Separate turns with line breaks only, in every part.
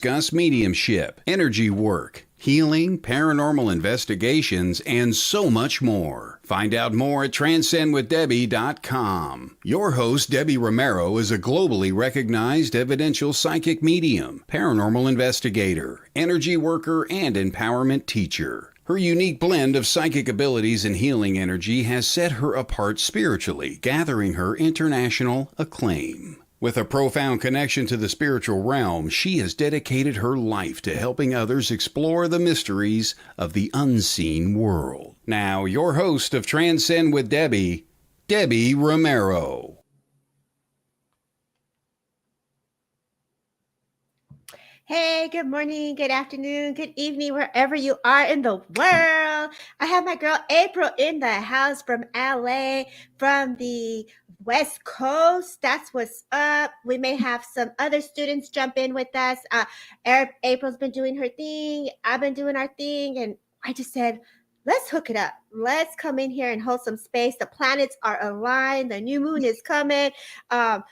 discuss mediumship, energy work, healing, paranormal investigations, and so much more. Find out more at transcendwithdebbie.com. Your host, Debbie Romero, is a globally recognized evidential psychic medium, paranormal investigator, energy worker, and empowerment teacher. Her unique blend of psychic abilities and healing energy has set her apart spiritually, gathering her international acclaim. With a profound connection to the spiritual realm, she has dedicated her life to helping others explore the mysteries of the unseen world. Now, your host of Transcend with Debbie, Debbie Romero.
Hey, good morning, good afternoon, good evening, wherever you are in the world. I have my girl April in the house from LA, from the West Coast. That's what's up. We may have some other students jump in with us. April's been doing her thing. I've been doing our thing. And I just said, let's hook it up. Let's come in here and hold some space. The planets are aligned. The new moon is coming.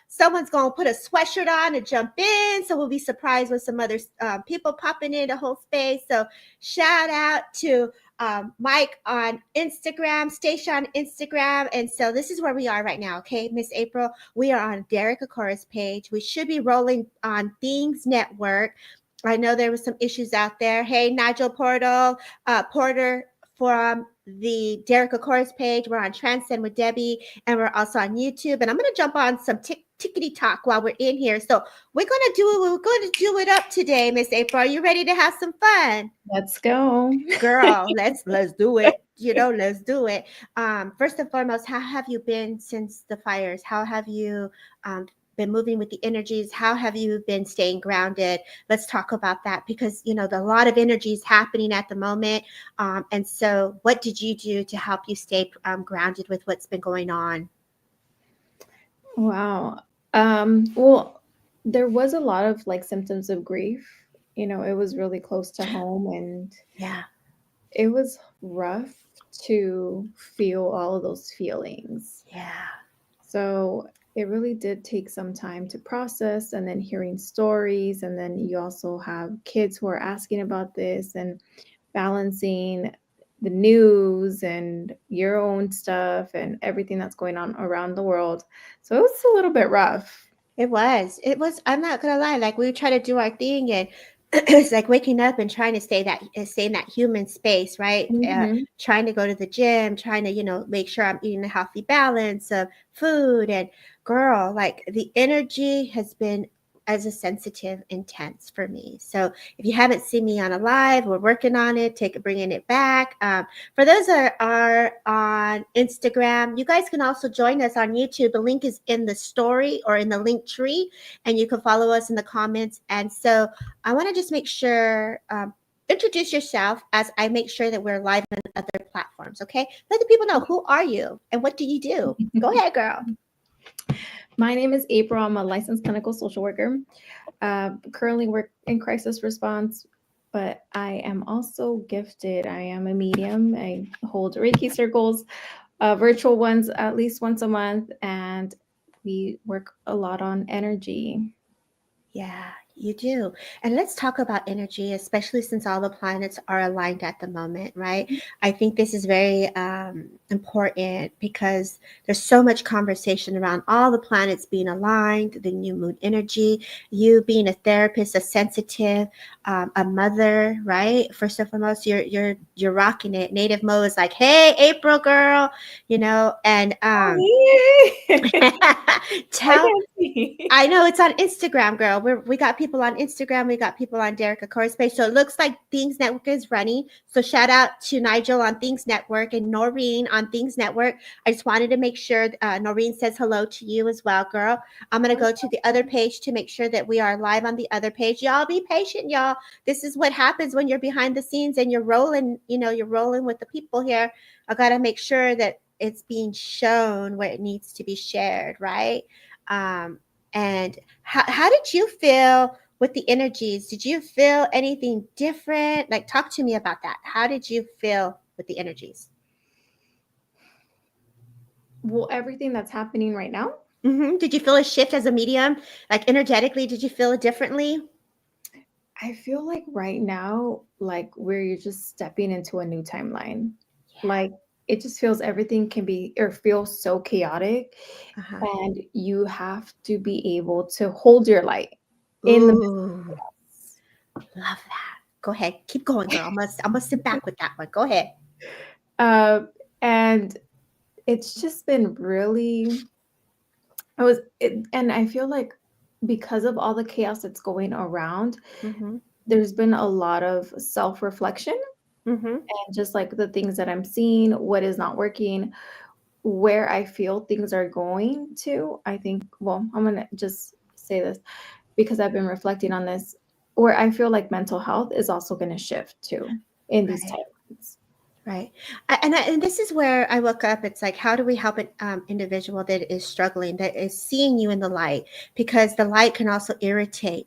Someone's going to put a sweatshirt on and jump in. So we'll be surprised with some other people popping in to hold space. So shout out to Mike on Instagram, Stacia on Instagram. And so this is where we are right now. Okay, Miss April, we are on Derek Akora's page. We should be rolling on Things Network. I know there was some issues out there. Hey, Nigel Porter from the Derek Akora's page. We're on Transcend with Debbie, and we're also on YouTube. And I'm going to jump on some tickety talk while we're in here. So we're going to do it up today, Miss April. Are you ready to have some fun?
Let's go,
girl. Let's do it. Let's do it. First and foremost, how have you been since the fires? How have you been moving with the energies? How have you been staying grounded? Let's talk about that, because a lot of energy is happening at the moment. And so what did you do to help you stay grounded with what's been going on?
Wow. Well, there was a lot of symptoms of grief. It was really close to home, and
yeah,
it was rough to feel all of those feelings.
Yeah.
So it really did take some time to process, and then hearing stories, and then you also have kids who are asking about this and balancing the news and your own stuff and everything that's going on around the world. So it was a little bit rough.
It was, I'm not going to lie. We try to do our thing, and it's like waking up and trying to stay in that human space, right?
Mm-hmm.
Trying to go to the gym, trying to, make sure I'm eating a healthy balance of food. And girl, the energy has been as a sensitive, intense for me. So if you haven't seen me on a live, we're working on it, bringing it back. For those that are on Instagram, you guys can also join us on YouTube. The link is in the story or in the link tree, and you can follow us in the comments. And so I want to just make sure, introduce yourself as I make sure that we're live on other platforms, okay? Let the people know, who are you and what do you do? Go ahead, girl.
My name is April. I'm a licensed clinical social worker. Currently work in crisis response, but I am also gifted. I am a medium. I hold Reiki circles, virtual ones at least once a month, and we work a lot on energy.
Yeah, you do. And let's talk about energy, especially since all the planets are aligned at the moment, right? I think this is very important because there's so much conversation around all the planets being aligned, the new moon energy, you being a therapist, a sensitive, a mother, right? First and foremost, you're rocking it. Native Mo is like, hey, April girl, and I know it's on Instagram, girl. We got people on Instagram. We got people on Derek Akora's page. So it looks like Things Network is running. So shout out to Nigel on Things Network and Noreen on Things Network. I just wanted to make sure Noreen says hello to you as well, girl. I'm going to go to the other page to make sure that we are live on the other page. Y'all be patient, y'all. This is what happens when you're behind the scenes and you're rolling, you're rolling with the people here. I got to make sure that it's being shown where it needs to be shared, right? And how did you feel with the energies? Did you feel anything different? Talk to me about that. How did you feel with the energies?
Well, everything that's happening right now.
Mm-hmm. Did you feel a shift as a medium? Energetically, did you feel it differently?
I feel like right now, like we're just stepping into a new timeline. Like it just feels everything can be or feels so chaotic,
Uh-huh.
and you have to be able to hold your light in the midst
Ooh,
of chaos.
love that. Go ahead. Keep going, girl. I'm gonna sit back with that one. Go ahead.
And it's just been really and I feel like because of all the chaos that's going around,
Mm-hmm.
there's been a lot of self-reflection
Mm-hmm.
and just like the things that I'm seeing, what is not working, where I feel things are going to. I think, well, I'm going to just say this because I've been reflecting on this, where I feel like mental health is also going to shift too in these
Right.
timelines.
Right. And this is where I look up. It's like, how do we help an individual that is struggling, that is seeing you in the light? Because the light can also irritate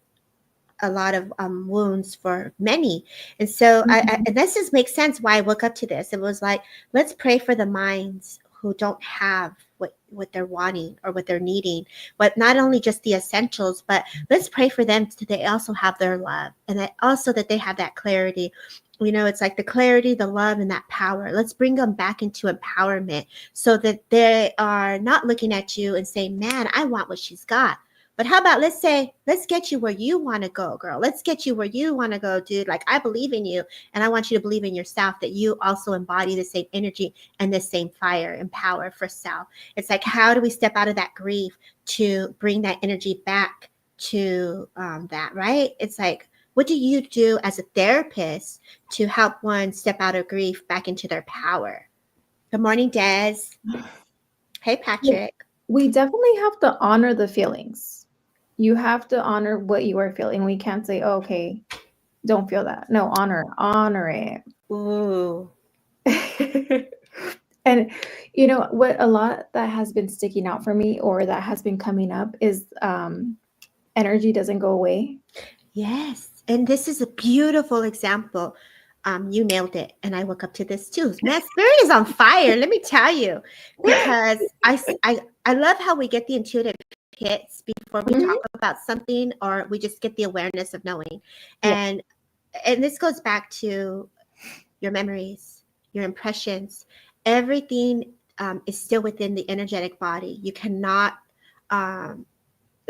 a lot of wounds for many. And so
Mhm.
and this just makes sense why I woke up to this. It was like, let's pray for the minds who don't have what they're wanting or what they're needing, but not only just the essentials, but let's pray for them so they also have their love, and that also that they have that clarity. It's like the clarity, the love, and that power. Let's bring them back into empowerment so that they are not looking at you and saying, man, I want what she's got. But how about, let's say, let's get you where you want to go, girl. Let's get you where you want to go, dude. Like, I believe in you, and I want you to believe in yourself, that you also embody the same energy and the same fire and power for self. It's like, how do we step out of that grief to bring that energy back to that, right? It's like, what do you do as a therapist to help one step out of grief back into their power? Good morning, Des. Hey,
Yeah,
Patrick.
we definitely have to honor the feelings. You have to honor what you are feeling. We can't say, oh, okay, don't feel that. No, honor it.
Ooh.
And what a lot that has been sticking out for me or that has been coming up is energy doesn't go away.
Yes. And this is a beautiful example. You nailed it. And I woke up to this too. Man, spirit is on fire. Let me tell you, because I love how we get the intuitive hits before we talk
Mhm.
about something, or we just get the awareness of knowing.
Yeah.
And this goes back to your memories, your impressions, everything is still within the energetic body. You cannot um,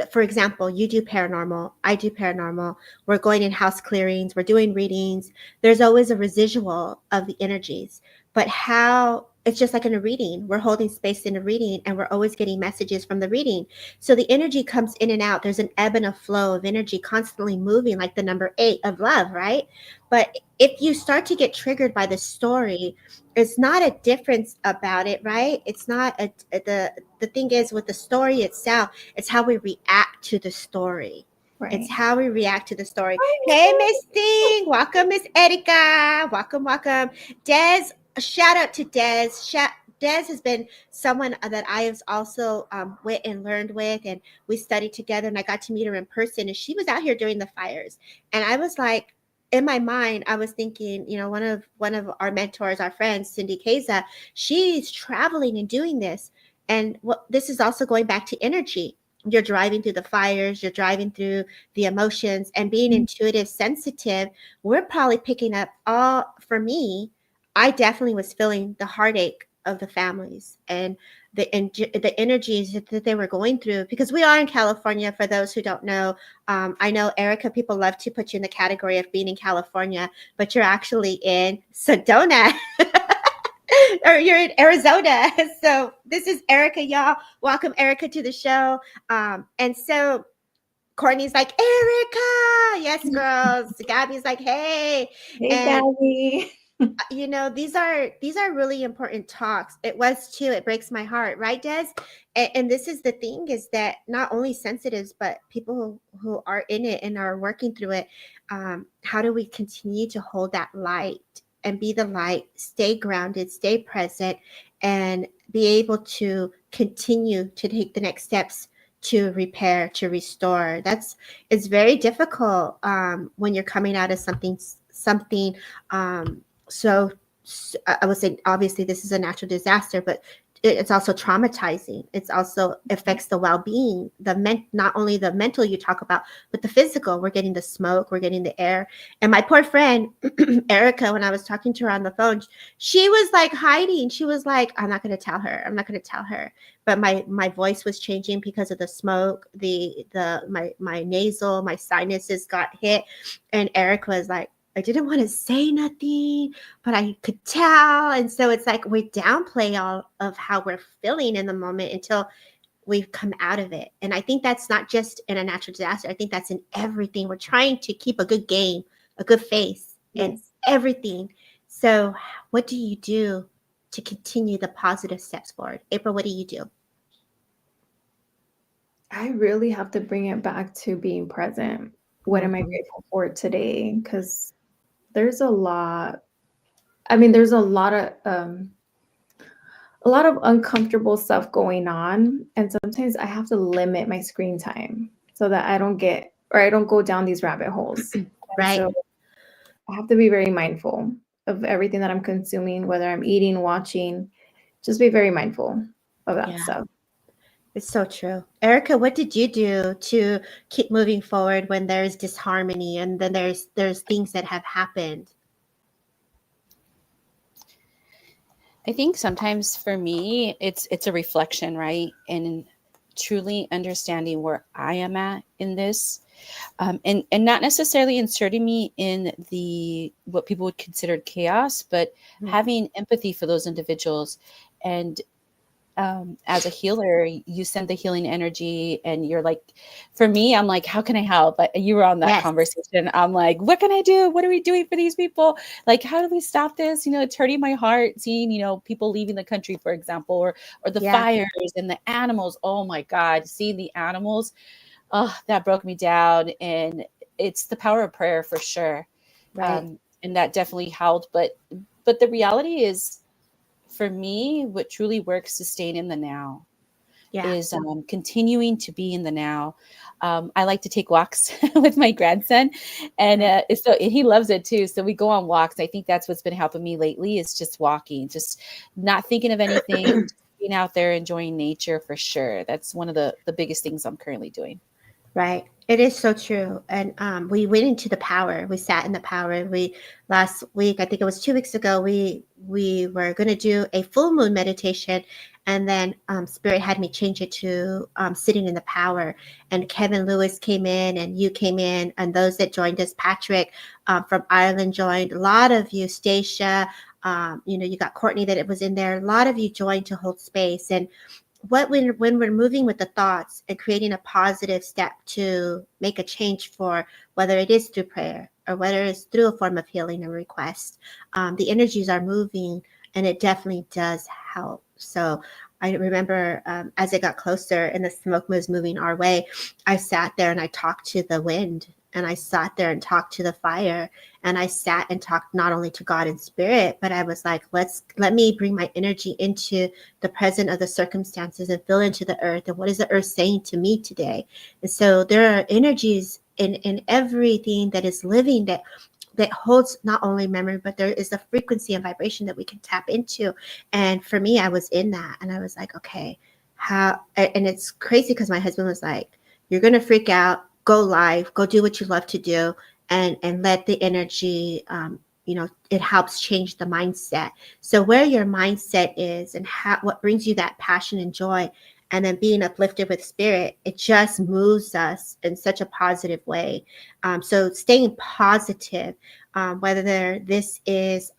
for example, you do paranormal, I do paranormal, we're going in house clearings, we're doing readings. There's always a residual of the energies. But how it's just like in a reading, we're holding space in a reading and we're always getting messages from the reading. So the energy comes in and out. There's an ebb and a flow of energy constantly moving, like the number 8 of love, right? But if you start to get triggered by the story, it's not a difference about it, right? It's not the thing is with the story itself, it's how we react to the story. It's
Right.
how we react to the story. Hey, Miss Thing. Welcome, Miss Erica. Welcome, welcome. Des, a shout out to Des. Des has been someone that I have also went and learned with, and we studied together, and I got to meet her in person, and she was out here during the fires. And I was like, in my mind, I was thinking, one of our mentors, our friend, Cindy Keza, she's traveling and doing this. And this is also going back to energy. You're driving through the fires, you're driving through the emotions, and being intuitive, sensitive. We're probably picking up for me, I definitely was feeling the heartache of the families and the energies that they were going through, because we are in California. For those who don't know, I know, Erica, people love to put you in the category of being in California, but you're actually in Sedona. Or you're in Arizona. So this is Erica, y'all. Welcome, Erica, to the show. And so Courtney's like, Erica, yes, girls. Gabby's like, hey.
Hey,
And
Gabby.
these are really important talks. It was too. It breaks my heart, right, Des? And this is the thing, is that not only sensitives, but people who are in it and are working through it, how do we continue to hold that light and be the light, stay grounded, stay present, and be able to continue to take the next steps to repair, to restore? It's very difficult when you're coming out of something um, so I would say, obviously, this is a natural disaster, but it's also traumatizing. It's also affects the well-being, not only the mental you talk about, but the physical. We're getting the smoke, we're getting the air. And my poor friend Erica, when I was talking to her on the phone, she was like hiding. She was like, I'm not going to tell her. I'm not going to tell her. But my voice was changing because of the smoke. My nasal, my sinuses got hit, and Erica was like, I didn't want to say nothing, but I could tell. And so it's like we downplay all of how we're feeling in the moment until we've come out of it. And I think that's not just in a natural disaster. I think that's in everything. We're trying to keep a good game, a good face in everything. So what do you do to continue the positive steps forward? April, what do you do?
I really have to bring it back to being present. What am I grateful for today? Because there's a lot. I mean, there's a lot of uncomfortable stuff going on, and sometimes I have to limit my screen time so that I don't go down these rabbit holes.
Right.
So I have to be very mindful of everything that I'm consuming, whether I'm eating, watching. Just be very mindful of that stuff.
It's so true. Erica, what did you do to keep moving forward when there's disharmony and then there's things that have happened?
I think sometimes for me, it's a reflection, right? And truly understanding where I am at in this, and not necessarily inserting me in the what people would consider chaos, but having empathy for those individuals. And as a healer, you send the healing energy, and you're like, for me, I'm like, how can I help? You were on that conversation. I'm like, what can I do? What are we doing for these people? Like, how do we stop this? It's hurting my heart seeing, people leaving the country, for example, or the fires and the animals. Oh my God, seeing the animals, that broke me down. And it's the power of prayer for sure.
Right.
And that definitely helped. But the reality is, for me, what truly works to stay in the now is continuing to be in the now. I like to take walks with my grandson, and so he loves it too. So we go on walks. I think that's what's been helping me lately is just walking, just not thinking of anything, just being out there, enjoying nature for sure. That's one of the biggest things I'm currently doing.
Right. It is so true. And we went into the power. We sat in the power. Last week, I think it was 2 weeks ago, we were going to do a full moon meditation. And then Spirit had me change it to sitting in the power. And Kevin Lewis came in, and you came in, and those that joined us, Patrick from Ireland joined. A lot of you, Stacia, you got Courtney that it was in there. A lot of you joined to hold space. And when we're moving with the thoughts and creating a positive step to make a change, for whether it is through prayer or whether it's through a form of healing and request, the energies are moving, and it definitely does help. So I remember as it got closer and the smoke was moving our way, I sat there and I talked to the wind, and I sat there and talked to the fire, and I sat and talked not only to God and Spirit, but I was like, let me bring my energy into the present of the circumstances and feel into the earth. And what is the earth saying to me today? And so there are energies in everything that is living that holds not only memory, but there is a frequency and vibration that we can tap into. And for me, I was in that, and I was like, okay, and it's crazy because my husband was like, you're going to freak out, go live, go do what you love to do, and let the energy, it helps change the mindset. So where your mindset is and what brings you that passion and joy, and then being uplifted with Spirit, it just moves us in such a positive way. So staying positive, whether this is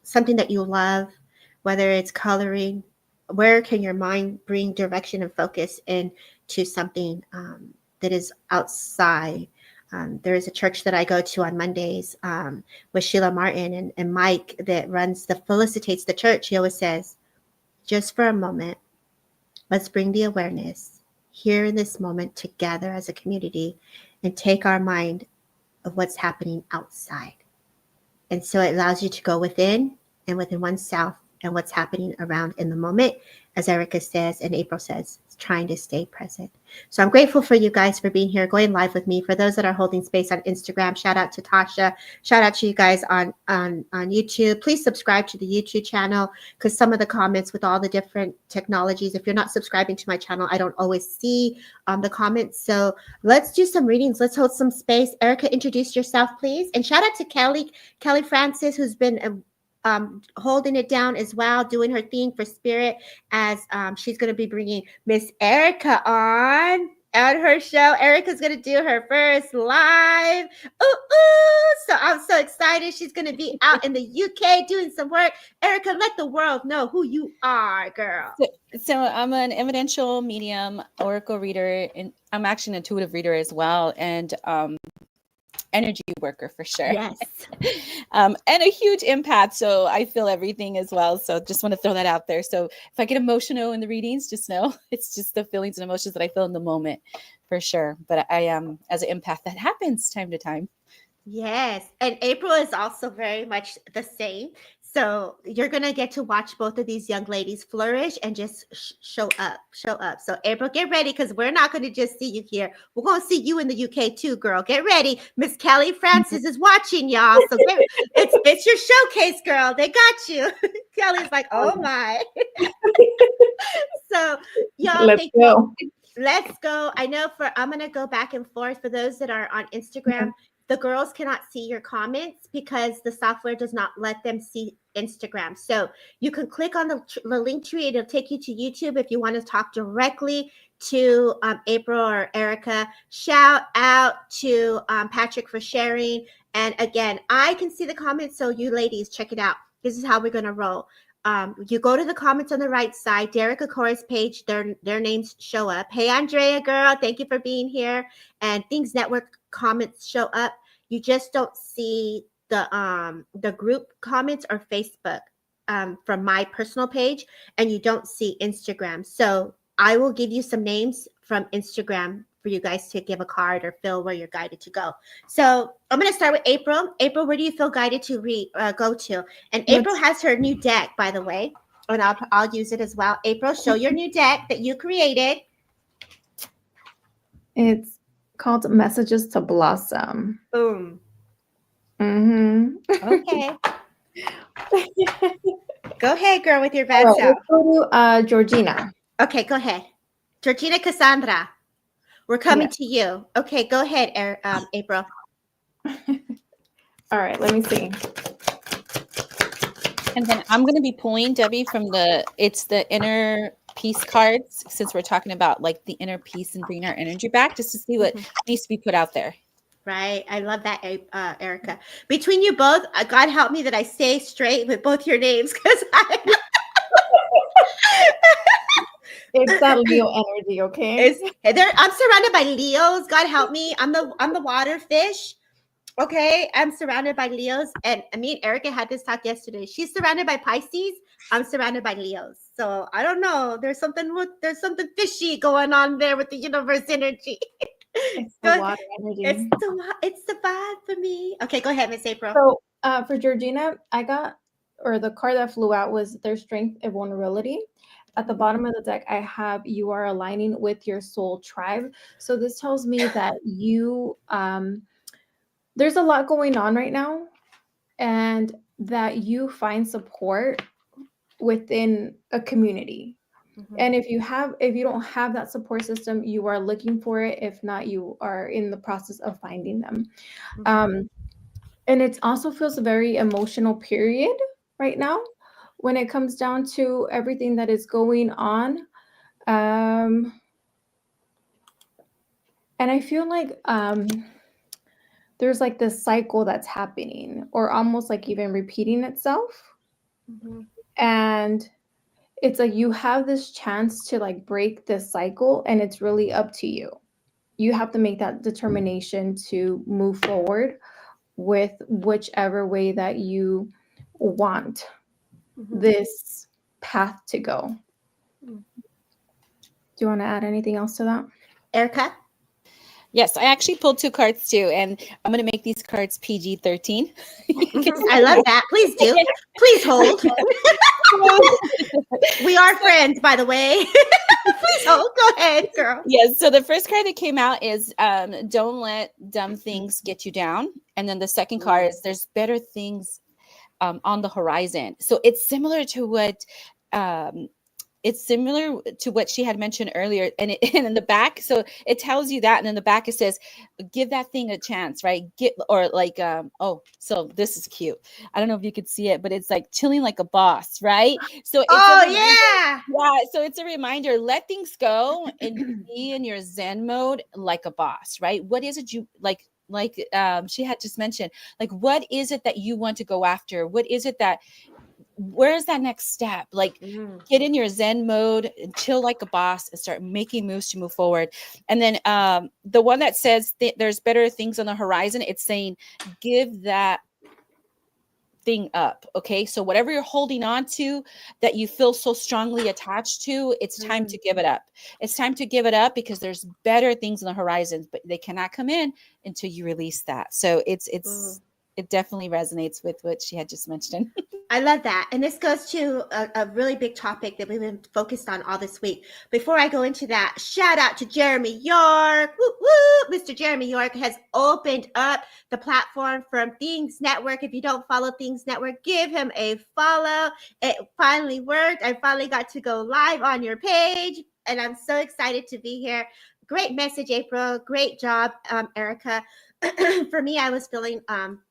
something that you love, whether it's coloring, where can your mind bring direction and focus into something that is outside? There is a church that I go to on Mondays with Sheila Martin and Mike that felicitates the church. He always says, just for a moment, let's bring the awareness here in this moment together as a community and take our mind of what's happening outside. And so it allows you to go within and within oneself and what's happening around in the moment. As Erica says and April says, trying to stay present. So I'm grateful for you guys for being here, going live with me. For those that are holding space on Instagram, shout out to Tasha. Shout out to you guys on YouTube. Please subscribe to the YouTube channel, because some of the comments with all the different technologies, if you're not subscribing to my channel, I don't always see the comments. So let's do some readings. Let's hold some space. Erica, introduce yourself, please. And shout out to Kelly Francis, who's been holding it down as well, doing her thing for Spirit, as she's going to be bringing Miss Erica on her show. Erica's going to do her first live. So I'm so excited. She's going to be out in the UK doing some work. Erica, let the world know who you are, girl.
So I'm an evidential medium, oracle reader, and I'm actually an intuitive reader as well, and energy worker for sure.
Yes.
And a huge empath, so I feel everything as well. So just want to throw that out there. So if I get emotional in the readings, just know it's just the feelings and emotions that I feel in the moment for sure. But I am, as an empath, that happens time to time.
Yes. And April is also very much the same. So you're going to get to watch both of these young ladies flourish and just show up. So April, get ready, because we're not going to just see you here. We're going to see you in the UK too, girl. Get ready. Miss Kelly Francis is watching, y'all. So it's your showcase, girl. They got you. Kelly's like, oh my. So y'all, let's go. I know I'm going to go back and forth for those that are on Instagram. The girls cannot see your comments because the software does not let them see Instagram. So you can click on the link tree. It'll take you to YouTube if you want to talk directly to April or Erica. Shout out to Patrick for sharing. And again, I can see the comments, so you ladies, check it out. This is how we're going to roll. You go to the comments on the right side, Derek Akora's page, their names show up. Hey, Andrea, girl, thank you for being here. And Things Network comments show up. You just don't see the group comments or Facebook from my personal page, and you don't see Instagram. So I will give you some names from Instagram for you guys to give a card or feel where you're guided to go. So I'm going to start with April. April, where do you feel guided to go to? And April has her new deck, by the way, and I'll use it as well. April, show your new deck that you created.
It's called Messages to Blossom.
Boom.
Okay.
Go ahead, girl, with your bad
Right,
self.
let's go to Georgina.
Okay, go ahead. Georgina Cassandra, we're coming to you. Okay, go ahead, April.
All right, let me see.
And then I'm going to be pulling, Debbie, from the inner peace cards, since we're talking about like the inner peace and bringing our energy back, just to see what needs to be put out there.
Right. I love that, Erica. Between you both, God help me that I stay straight with both your names, because
It's that Leo energy, okay?
I'm surrounded by Leos. God help me. I'm the water fish. Okay, I'm surrounded by Leos, and me and Erica had this talk yesterday. She's surrounded by Pisces. I'm surrounded by Leos. So I don't know. There's something fishy going on there with the universe energy.
It's the water energy.
It's the vibe for me. Okay, go ahead, Miss April.
So for Georgina, the card that flew out was their strength and vulnerability. At the bottom of the deck, I have you are aligning with your soul tribe. So this tells me that you there's a lot going on right now, and that you find support within a community. And if you don't have that support system, you are looking for it. If not, you are in the process of finding them. And it also feels a very emotional period right now when it comes down to everything that is going on. And I feel like there's like this cycle that's happening, or almost like even repeating itself. And it's like you have this chance to like break this cycle, and it's really up to you. You have to make that determination to move forward with whichever way that you want this path to go. Do you want to add anything else to that?
Erica?
Yes, I actually pulled 2 cards too, and I'm going to make these cards PG-13.
I love that. Please do. Please hold. We are friends, by the way. Please hold. Go ahead, girl.
Yes. So the first card that came out is don't let dumb things get you down. And then the second card is there's better things on the horizon. So it's similar to what she had mentioned earlier, and in the back, so it tells you that, and in the back it says, "Give that thing a chance," right? So this is cute. I don't know if you could see it, but it's like chilling like a boss, right? So it's
Oh yeah.
yeah. So it's a reminder: let things go and be in your Zen mode, like a boss, right? What is it you like? She had just mentioned, like, what is it that you want to go after? What is it that where's that next step? Like, get in your Zen mode and chill like a boss and start making moves to move forward. And then the one that says there's better things on the horizon, it's saying give that thing up. Okay, so whatever you're holding on to that you feel so strongly attached to, it's time to give it up. It's time to give it up because there's better things on the horizon, but they cannot come in until you release that. So it definitely resonates with what she had just mentioned.
I love that. And this goes to a really big topic that we've been focused on all this week. Before I go into that, shout out to Jeremy York. Woo, woo. Mr. Jeremy York has opened up the platform from Things Network. If you don't follow Things Network, give him a follow. It finally worked. I finally got to go live on your page, and I'm so excited to be here. Great message, April. Great job, Erica. For me, I was feeling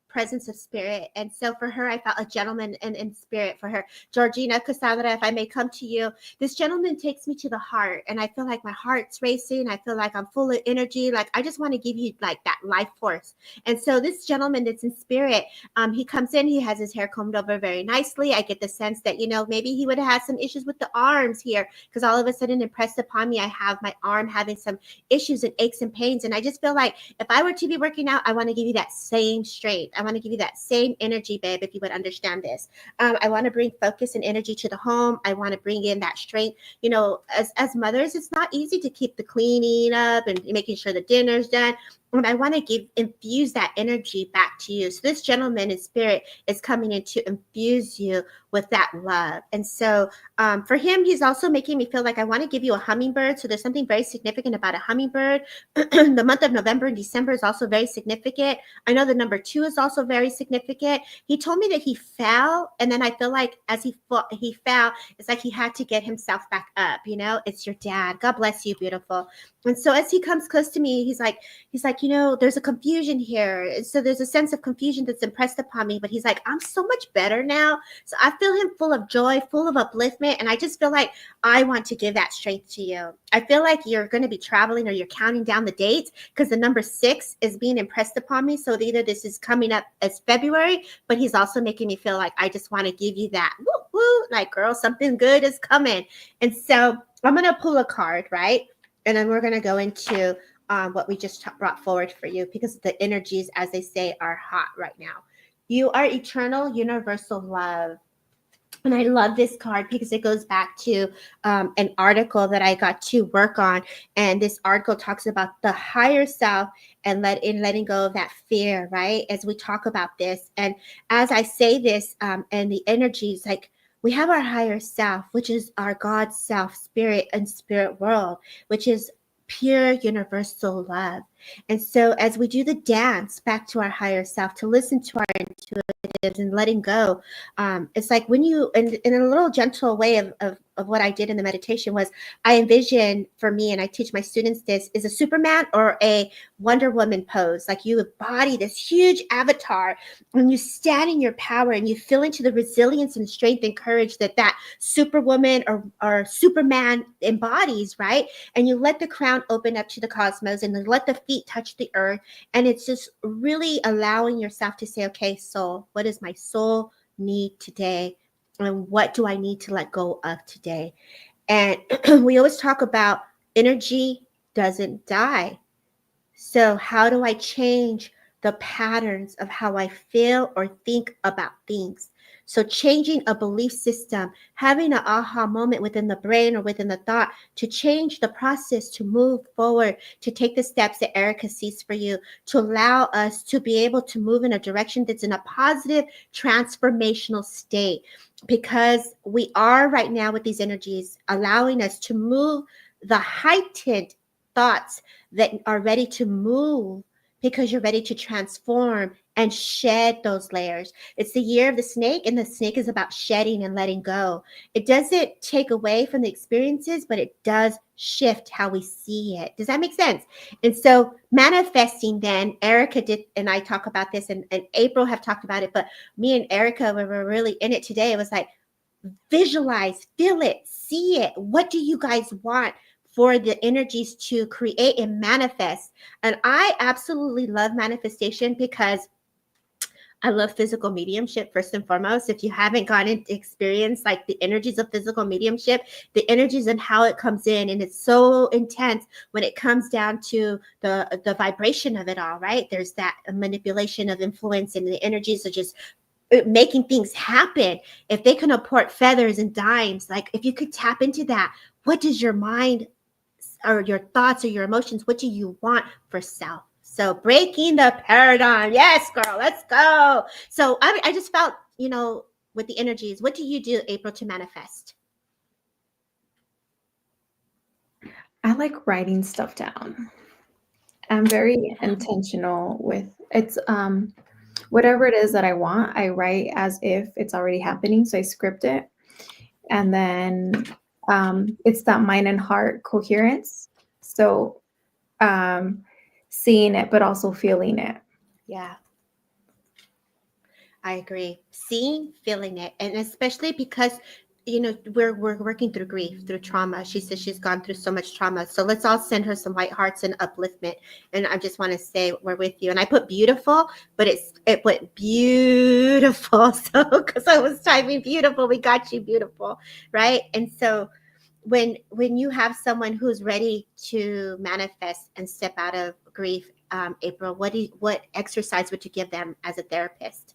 presence of spirit. And so for her, I felt a gentleman in spirit for her. Georgina, Cassandra, if I may come to you, this gentleman takes me to the heart, and I feel like my heart's racing. I feel like I'm full of energy. Like, I just want to give you like that life force. And so this gentleman that's in spirit, he comes in, he has his hair combed over very nicely. I get the sense that, maybe he would have had some issues with the arms here, because all of a sudden impressed upon me, I have my arm having some issues and aches and pains. And I just feel like if I were to be working out, I want to give you that same strength. I want to give you that same energy, babe, if you would understand this. I want to bring focus and energy to the home. I want to bring in that strength. As mothers, it's not easy to keep the cleaning up and making sure the dinner's done. And I want to infuse that energy back to you. So this gentleman in spirit is coming in to infuse you with that love. And so for him, he's also making me feel like I want to give you a hummingbird. So there's something very significant about a hummingbird. The month of November and December is also very significant. I know the number 2 is also very significant. He told me that he fell. And then I feel like as he fell, it's like he had to get himself back up. It's your dad. God bless you, beautiful. And so as he comes close to me, he's like, there's a confusion here. So there's a sense of confusion that's impressed upon me, but he's like, I'm so much better now. So I feel him full of joy, full of upliftment. And I just feel like I want to give that strength to you. I feel like you're going to be traveling, or you're counting down the dates, because the number 6 is being impressed upon me. So either this is coming up as February, but he's also making me feel like I just want to give you that woo woo, like, girl, something good is coming. And so I'm going to pull a card, right? And then we're going to go into what we just brought forward for you, because the energies, as they say, are hot right now. You are eternal, universal love. And I love this card because it goes back to an article that I got to work on. And this article talks about the higher self and letting go of that fear, right? As we talk about this. And as I say this, and the energies, like, we have our higher self, which is our God self, spirit and spirit world, which is pure universal love. And so as we do the dance back to our higher self, to listen to our intuitives and letting go, it's like when you, and in a little gentle way of what I did in the meditation was, I envision, for me, and I teach my students this, is a Superman or a Wonder Woman pose. Like, you embody this huge avatar and you stand in your power and you feel into the resilience and strength and courage that Superwoman or Superman embodies, right? And you let the crown open up to the cosmos and then let the feet touch the earth. And it's just really allowing yourself to say, okay, soul, what does my soul need today? And what do I need to let go of today? And we always talk about energy doesn't die. So how do I change the patterns of how I feel or think about things? So changing a belief system, having an aha moment within the brain or within the thought to change the process, to move forward, to take the steps that Erica sees for you, to allow us to be able to move in a direction that's in a positive transformational state. Because we are right now with these energies allowing us to move the heightened thoughts that are ready to move because you're ready to transform and shed those layers. It's the year of the snake, and the snake is about shedding and letting go. It doesn't take away from the experiences, but it does shift how we see it. Does that make sense? And so manifesting, then Erica did, and I talk about this, and April have talked about it, but me and Erica, we were really in it today. It was like, visualize, feel it, see it. What do you guys want for the energies to create and manifest? And I absolutely love manifestation because I love physical mediumship first and foremost. If you haven't gone and experienced like the energies of physical mediumship, the energies and how it comes in, and it's so intense when it comes down to the vibration of it all, right? There's that manipulation of influence, and the energies are just making things happen. If they can apport feathers and dimes, like if you could tap into that, what does your mind or your thoughts or your emotions, what do you want for self? So breaking the paradigm. Yes, girl, let's go. So I just felt, with the energies, what do you do, April, to manifest?
I like writing stuff down. I'm very intentional with it's whatever it is that I want, I write as if it's already happening. So I script it. And then it's that mind and heart coherence. So seeing it, but also feeling it.
Yeah. I agree. Seeing, feeling it. And especially because, we're working through grief, through trauma. She says she's gone through so much trauma. So let's all send her some white hearts and upliftment. And I just want to say we're with you. And I put beautiful, but it went beautiful. So because I was typing beautiful, we got you beautiful. Right. And so when you have someone who's ready to manifest and step out of grief, April, what exercise would you give them as a therapist?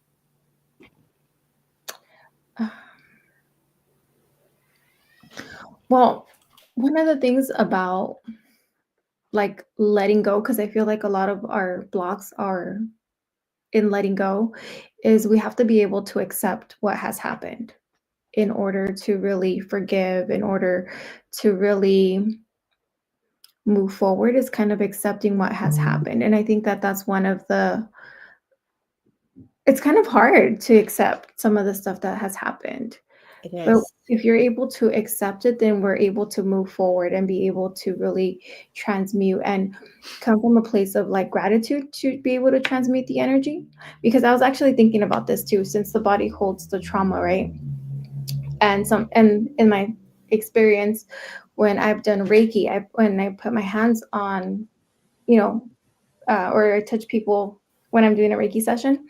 Well, one of the things about like letting go, because I feel like a lot of our blocks are in letting go, is we have to be able to accept what has happened in order to really forgive, in order to really move forward, is kind of accepting what has happened. And I think that that's one of it's kind of hard to accept some of the stuff that has happened.
It
But
is.
if you're able to accept it, then we're able to move forward and be able to really transmute and come from a place of like gratitude to be able to transmute the energy. Because I was actually thinking about this too, since the body holds the trauma, right? And in my experience, when I've done Reiki, when I put my hands on, or I touch people when I'm doing a Reiki session,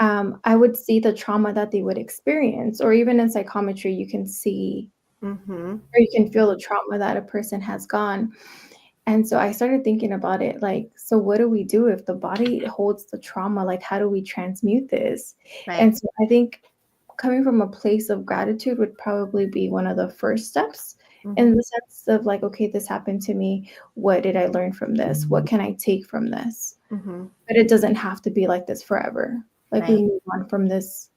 I would see the trauma that they would experience, or even in psychometry, you can see,
Mm-hmm.
or you can feel the trauma that a person has gone. And so I started thinking about it, like, so what do we do if the body holds the trauma? Like, how do we transmute this?
Right.
And so I think coming from a place of gratitude would probably be one of the first steps, in the sense of like, okay, this happened to me. What did I learn from this? What can I take from this?
Mm-hmm.
But it doesn't have to be like this forever. Like
Right.
we move on from this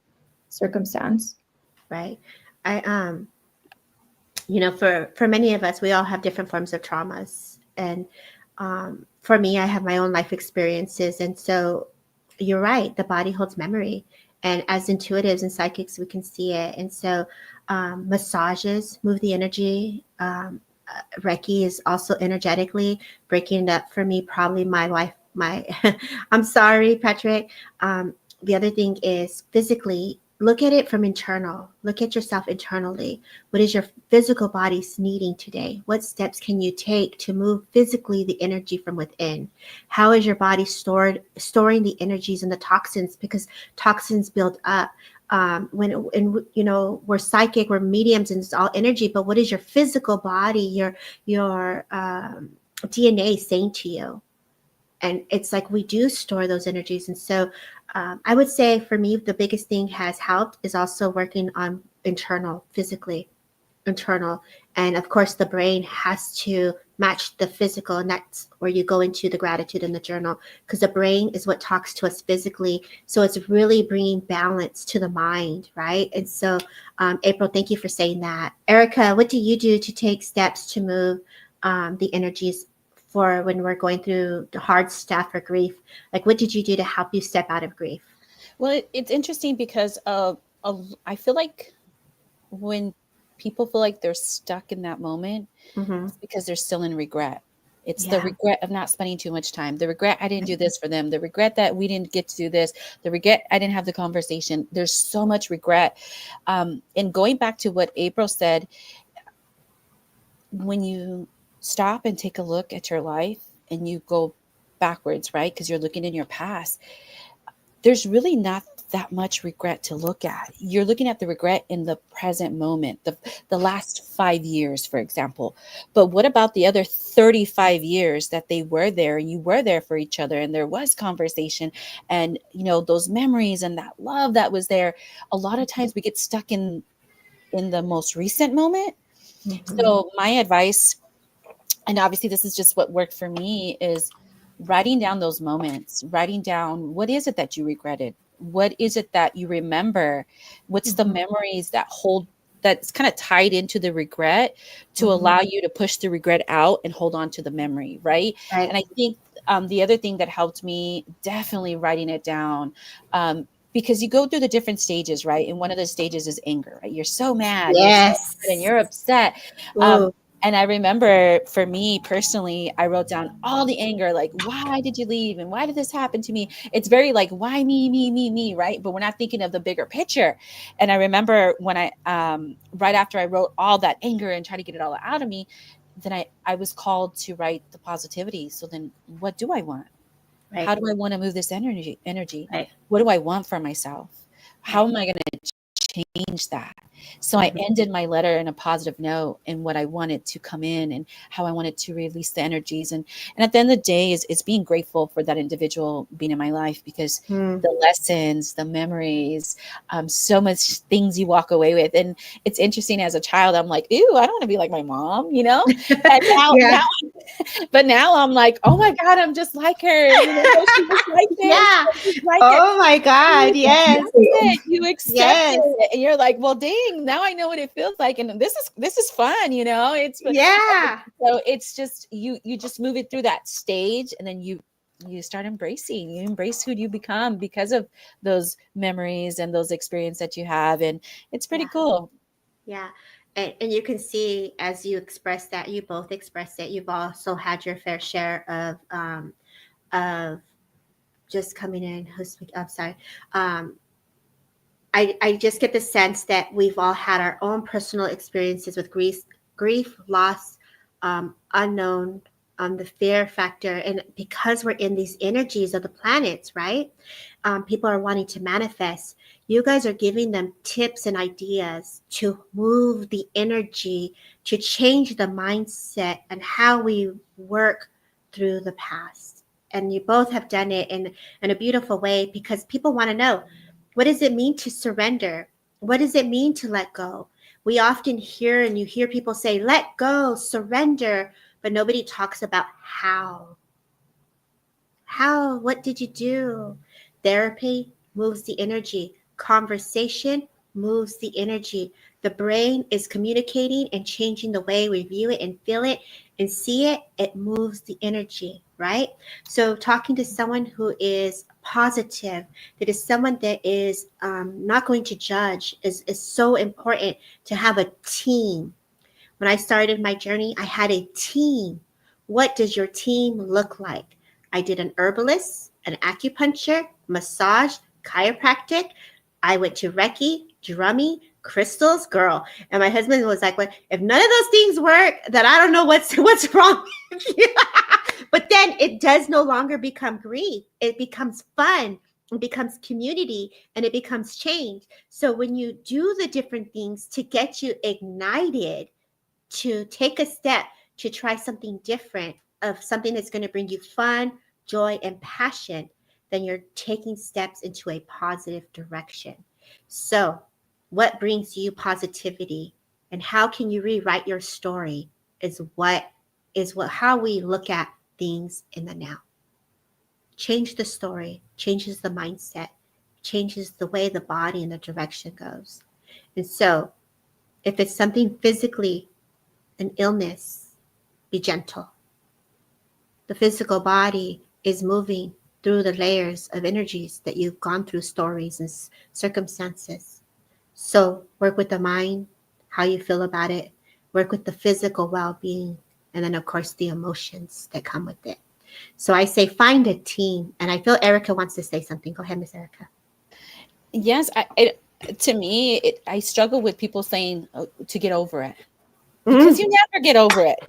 circumstance.
Right. I for many of us, we all have different forms of traumas, and for me, I have my own life experiences, and so you're right, the body holds memory, and as intuitives and psychics, we can see it. And so massages move the energy. Reiki is also energetically breaking it up for me. Probably my life, I'm sorry, Patrick. The other thing is physically, look at it from internal. Look at yourself internally. What is your physical body needing today? What steps can you take to move physically the energy from within? How is your body storing the energies and the toxins? Because toxins build up. We're psychic, we're mediums, and it's all energy. But what is your physical body, your DNA saying to you? And it's like we do store those energies. And so I would say for me, the biggest thing has helped is also working on physically internal. And of course, the brain has to match the physical. And that's where you go into the gratitude and the journal, because the brain is what talks to us physically. So it's really bringing balance to the mind, right? And so, April, thank you for saying that. Erica, what do you do to take steps to move the energies for when we're going through the hard stuff or grief? Like, what did you do to help you step out of grief?
Well, it's interesting because I feel like when people feel like they're stuck in that moment,
Mm-hmm.
it's because they're still in regret. It's the
Yeah.
regret of not spending too much time. The regret I didn't do this for them. The regret that we didn't get to do this. The regret I didn't have the conversation. There's so much regret. And going back to what April said, when you stop and take a look at your life and you go backwards, right? Because you're looking in your past, there's really not that much regret to look at. You're looking at the regret in the present moment, the last 5 years, for example. But what about the other 35 years that they were there and you were there for each other and there was conversation and, you know, those memories and that love that was there? A lot of times we get stuck in the most recent moment.
Mm-hmm.
So my advice, and obviously this is just what worked for me, is writing down those moments, writing down what is it that you regretted? What is it that you remember? What's the
Mhm.
memories that hold that's kind of tied into the regret to
Mhm.
allow you to push the regret out and hold on to the memory, right?
Right.
And I think the other thing that helped me, definitely writing it down, because you go through the different stages, right? And one of the stages is anger, right? You're so mad, you're so
Yes.
mad and you're upset. Um,
Ooh.
and I remember for me personally, I wrote down all the anger, like, why did you leave? And why did this happen to me? It's very like, why me, right? But we're not thinking of the bigger picture. And I remember when right after I wrote all that anger and tried to get it all out of me, then I was called to write the positivity. So then what do I want?
Right.
How do I want to move this energy?
Right.
What do I want for myself? How am I going to change that? So I
Mhm.
ended my letter in a positive note and what I wanted to come in and how I wanted to release the energies. And at the end of the day is being grateful for that individual being in my life, because
Mm.
the lessons, the memories, so much things you walk away with. And it's interesting, as a child, I'm like, ew, I don't want to be like my mom, you know? And
Yeah.
but now I'm like, oh my God, I'm just like her. You know, she was like this,
Yeah.
she's like it.
Oh my God.
You
Yes.
accept it. You accept
Yes.
it. And you're like, well, dang, now I know what it feels like. And this is fun, you know?
Yeah.
So it's just you just move it through that stage, and then you start embracing. You embrace who you become because of those memories and those experiences that you have. And it's pretty
Yeah.
cool.
Yeah. And you can see as you express that, you both express it. You've also had your fair share of just coming in. Who's speaking? I'm sorry. I just get the sense that we've all had our own personal experiences with grief, loss, unknown, the fear factor. And because we're in these energies of the planets, right? People are wanting to manifest. You guys are giving them tips and ideas to move the energy, to change the mindset and how we work through the past. And you both have done it in a beautiful way, because people want to know, what does it mean to surrender? What does it mean to let go? We often hear, and you hear people say, let go, surrender, but nobody talks about how. How? What did you do? Therapy moves the energy. Conversation moves the energy. The brain is communicating and changing the way we view it and feel it and see it. It moves the energy, right? So, talking to someone who is positive, that is someone that is not going to judge, is so important to have a team. When I started my journey, I had a team. What does your team look like? I did an herbalist, an acupuncture, massage, chiropractic. I went to Reiki, drumming, crystals, girl. And my husband was like, "Well, if none of those things work, then I don't know what's wrong with you." But then it does no longer become grief. It becomes fun. It becomes community, and it becomes change. So when you do the different things to get you ignited, to take a step to try something different, of something that's going to bring you fun, joy, and passion, then you're taking steps into a positive direction. So, what brings you positivity, and how can you rewrite your story, is what how we look at things in the now. Change the story, changes the mindset, changes the way the body and the direction goes. And so, if it's something physically, an illness, be gentle. The physical body is moving through the layers of energies that you've gone through, stories and circumstances. So work with the mind, how you feel about it, work with the physical well-being, and then of course the emotions that come with it. So I say find a team. And I feel Erica wants to say something. Go ahead, Miss Erica.
Yes, to me, I struggle with people saying to get over it. Because you never get over it.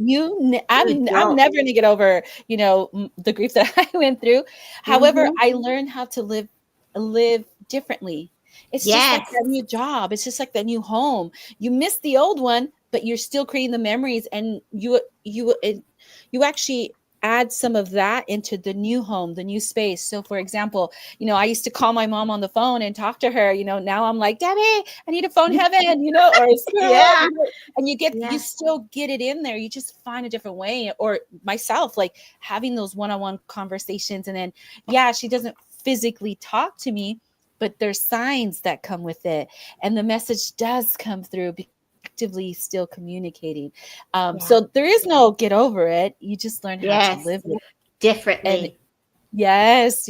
I'm never going to get over, the grief that I went through. However, I learned how to live differently. It's just like that new job. It's just like that new home. You miss the old one, but you're still creating the memories, and you actually add some of that into the new home, the new space. So for example, I used to call my mom on the phone and talk to her, now I'm like, Debbie, I need a phone heaven, or
yeah.
And you still get it in there. You just find a different way. Or myself, like having those one-on-one conversations. And then, she doesn't physically talk to me, but there's signs that come with it. And the message does come through actively still communicating. So there is no get over it. You just learn how to live it
differently.
And yes,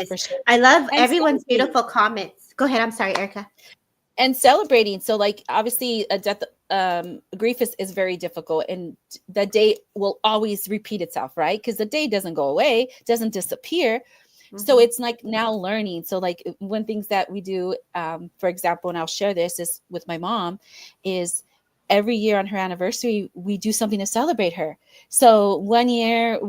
for sure.
I love everyone's beautiful comments. Go ahead. I'm sorry, Erica.
And celebrating. So like, obviously a death, grief is very difficult, and the day will always repeat itself, right? Because the day doesn't go away, doesn't disappear. So it's like now learning. So like one things that we do, for example, and I'll share this is with my mom, is every year on her anniversary, we do something to celebrate her. So one year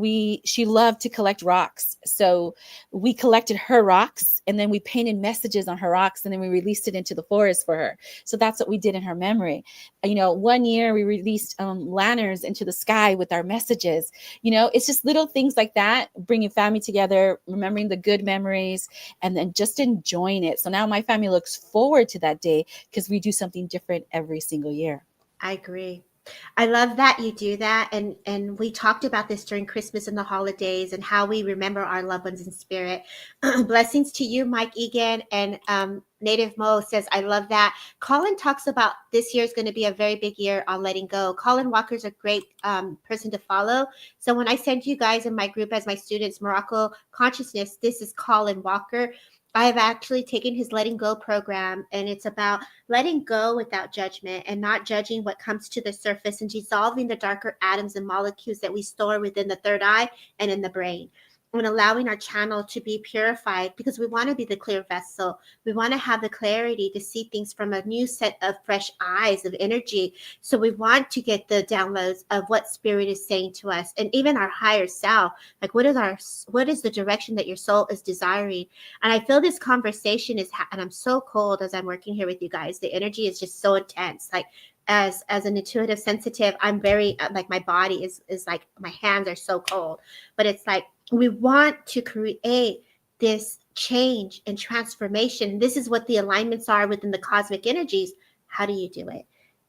she loved to collect rocks. So we collected her rocks, and then we painted messages on her rocks, and then we released it into the forest for her. So that's what we did in her memory. One year we released lanterns into the sky with our messages. It's just little things like that, bringing family together, remembering the good memories, and then just enjoying it. So now my family looks forward to that day because we do something different every single year.
I agree. I love that you do that. And we talked about this during Christmas and the holidays and how we remember our loved ones in spirit. Blessings to you, Mike Egan. And Native Mo says, I love that. Colin talks about this year is going to be a very big year on letting go. Colin Walker's a great person to follow. So when I send you guys in my group as my students, Morocco Consciousness, this is Colin Walker. I have actually taken his letting go program, and it's about letting go without judgment and not judging what comes to the surface and dissolving the darker atoms and molecules that we store within the third eye and in the brain, and allowing our channel to be purified, because we want to be the clear vessel. We want to have the clarity to see things from a new set of fresh eyes of energy. So we want to get the downloads of what spirit is saying to us, and even our higher self. Like, what is the direction that your soul is desiring? And I feel this conversation and I'm so cold as I'm working here with you guys. The energy is just so intense. Like, as an intuitive sensitive, I'm very like, my body is like, my hands are so cold, but it's like, we want to create this change and transformation. This is what the alignments are within the cosmic energies. How do you do it?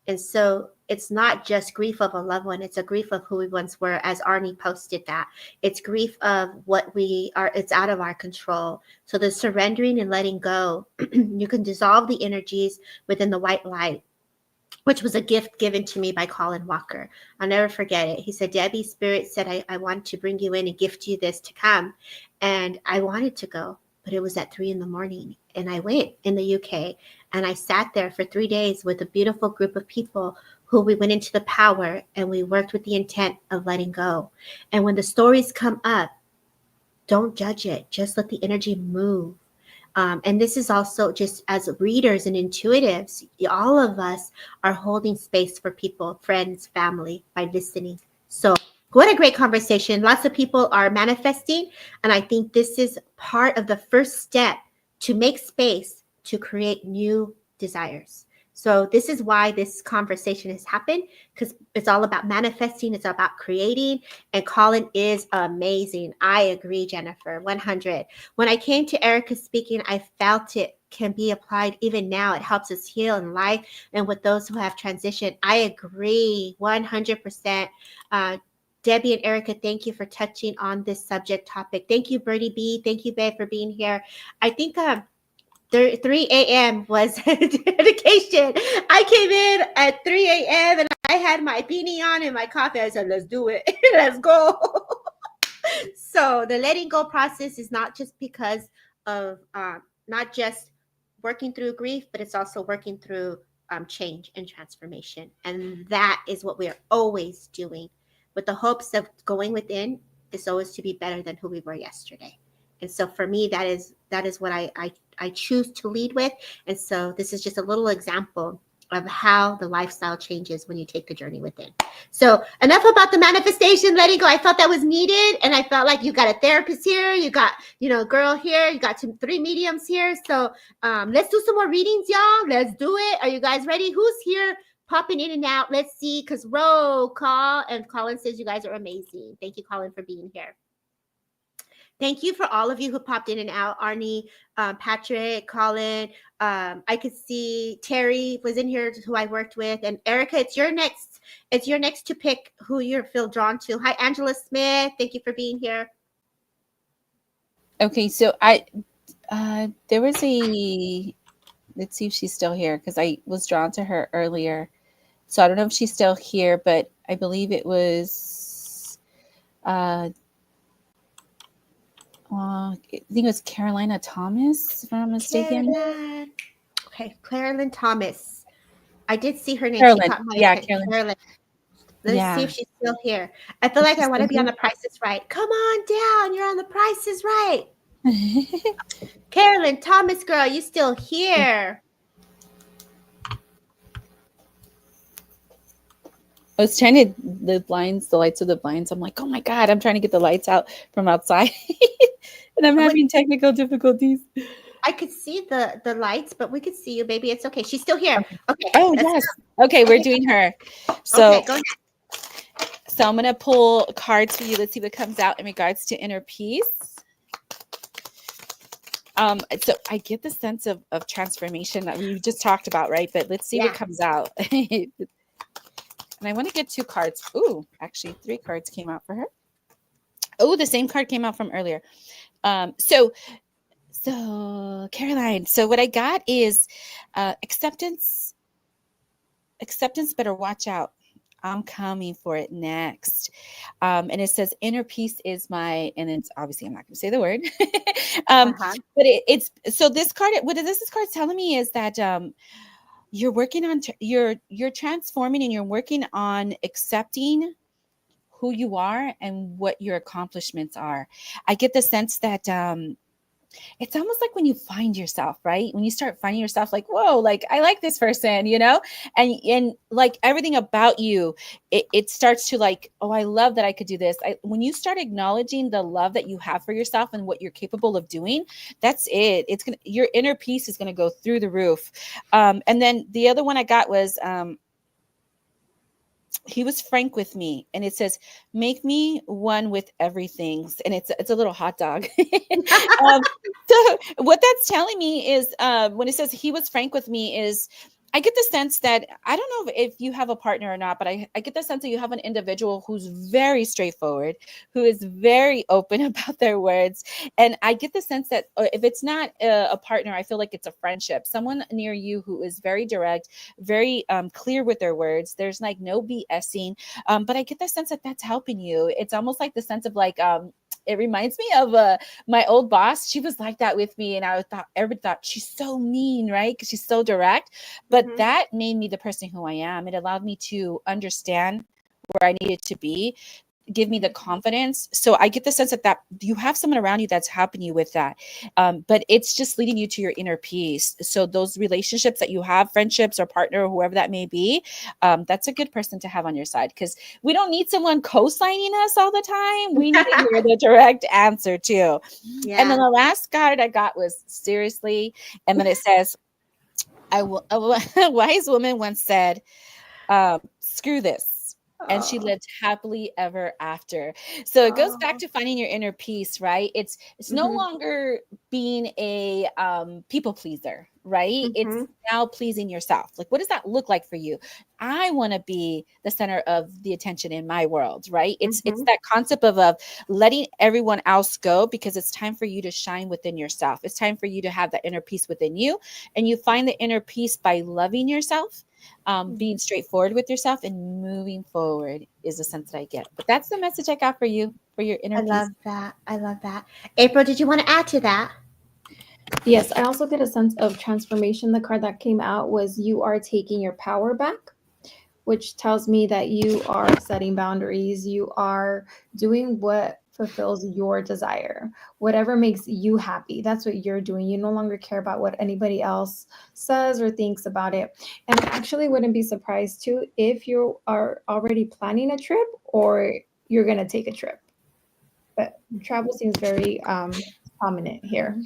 And so it's not just grief of a loved one. It's a grief of who we once were, as Arnie posted that. It's grief of what we are. It's out of our control. So the surrendering and letting go, you can dissolve the energies within the white light, which was a gift given to me by Colin Walker. I'll never forget it. He said, Debbie, Spirit said, I want to bring you in and gift you this to come. And I wanted to go, but it was at 3 a.m. And I went in the UK, and I sat there for 3 days with a beautiful group of people who we went into the power, and we worked with the intent of letting go. And when the stories come up, don't judge it. Just let the energy move. And this is also just as readers and intuitives, all of us are holding space for people, friends, family, by listening. So what a great conversation. Lots of people are manifesting. And I think this is part of the first step to make space to create new desires. So this is why this conversation has happened, because it's all about manifesting. It's about creating. And Colin is amazing. I agree, Jennifer, 100. When I came to Erica speaking, I felt it can be applied even now. It helps us heal in life and with those who have transitioned. I agree 100%. Debbie and Erica, thank you for touching on this subject topic. Thank you, Birdie B. Thank you, Babe, for being here. I think 3 a.m. was dedication. I came in at 3 a.m. and I had my beanie on and my coffee. I said, let's do it. Let's go. So the letting go process is not just because of not just working through grief, but it's also working through change and transformation. And that is what we are always doing with the hopes of going within is always to be better than who we were yesterday. And so for me, that is what I choose to lead with. And so this is just a little example of how the lifestyle changes when you take the journey within. So enough about the manifestation, letting go. I felt that was needed. And I felt like you got a therapist here. You got, girl here. You got 3 mediums here. So let's do some more readings, y'all. Let's do it. Are you guys ready? Who's here popping in and out? Let's see. Because roll call. And Colin says you guys are amazing. Thank you, Colin, for being here. Thank you for all of you who popped in and out. Arnie, Patrick, Colin. I could see Terry was in here, who I worked with, and Erica. It's your next to pick who you feel drawn to. Hi, Angela Smith. Thank you for being here.
Okay, so there was a. Let's see if she's still here because I was drawn to her earlier. So I don't know if she's still here, but I believe it was. I think it was Carolina Thomas, if I'm not mistaken.
Carolyn Thomas. I did see her name.
Carolyn.
She caught my attention. Carolyn. Let's see if she's still here. I feel like I want to be on The Price is Right. Come on down. You're on The Price is Right. Carolyn Thomas, girl, you still here?
I was trying to the lights of the blinds. I'm like, oh my God, I'm trying to get the lights out from outside. And I'm having technical difficulties.
I could see the lights, but we could see you, baby. It's okay. She's still here. Okay.
Oh, yes. Okay, we're doing her. So,
okay, go ahead.
So I'm going to pull cards for you. Let's see what comes out in regards to inner peace. So I get the sense of transformation that we just talked about, right? But let's see what comes out. And I want to get 2 cards. Ooh, actually 3 cards came out for her. Oh, the same card came out from earlier. So Caroline, so what I got is acceptance. Acceptance, better watch out. I'm coming for it next. And it says inner peace is my, and it's obviously I'm not going to say the word. But it's so this card, what this card telling me is that you're working on you're transforming and you're working on accepting who you are and what your accomplishments are. I get the sense that it's almost like when you find yourself, right? When you start finding yourself like, whoa, like I like this person, and like everything about you, it starts to like, oh, I love that I could do this. When you start acknowledging the love that you have for yourself and what you're capable of doing, that's it. Your inner peace is going to go through the roof. And then the other one I got was, he was frank with me, and it says, make me one with everything. And it's a little hot dog. So what that's telling me is when it says he was frank with me is I get the sense that I don't know if you have a partner or not, but I get the sense that you have an individual who's very straightforward, who is very open about their words. And I get the sense that if it's not a partner, I feel like it's a friendship, someone near you who is very direct, very clear with their words. There's like no BSing. But I get the sense that that's helping you. It's almost like the sense of like, it reminds me of my old boss. She was like that with me. And everybody thought she's so mean, right? Because she's so direct. But that made me the person who I am. It allowed me to understand where I needed to be, give me the confidence. So I get the sense that you have someone around you that's helping you with that. But it's just leading you to your inner peace. So those relationships that you have, friendships or partner or whoever that may be, that's a good person to have on your side, because we don't need someone co-signing us all the time. We need to hear the direct answer too. Yeah. And then the last card I got was seriously. And then it says, a wise woman once said, screw this. And she lived happily ever after. So it goes back to finding your inner peace, right? It's no longer being a people pleaser, right? It's now pleasing yourself. Like, what does that look like for you? I want to be the center of the attention in my world, right? It's that concept of letting everyone else go, because it's time for you to shine within yourself. It's time for you to have that inner peace within you. And you find the inner peace by loving yourself Being straightforward with yourself and moving forward is the sense that I get. But that's the message I got for you, for your inner
I
peace.
love that. I love that. April, did you want to add to that?
Yes, I also get a sense of transformation. The card that came out was you are taking your power back, which tells me that you are setting boundaries. You are doing what fulfills your desire, whatever makes you happy. That's what you're doing. You no longer care about what anybody else says or thinks about it. And I actually wouldn't be surprised too if you are already planning a trip or you're going to take a trip. But travel seems very prominent here.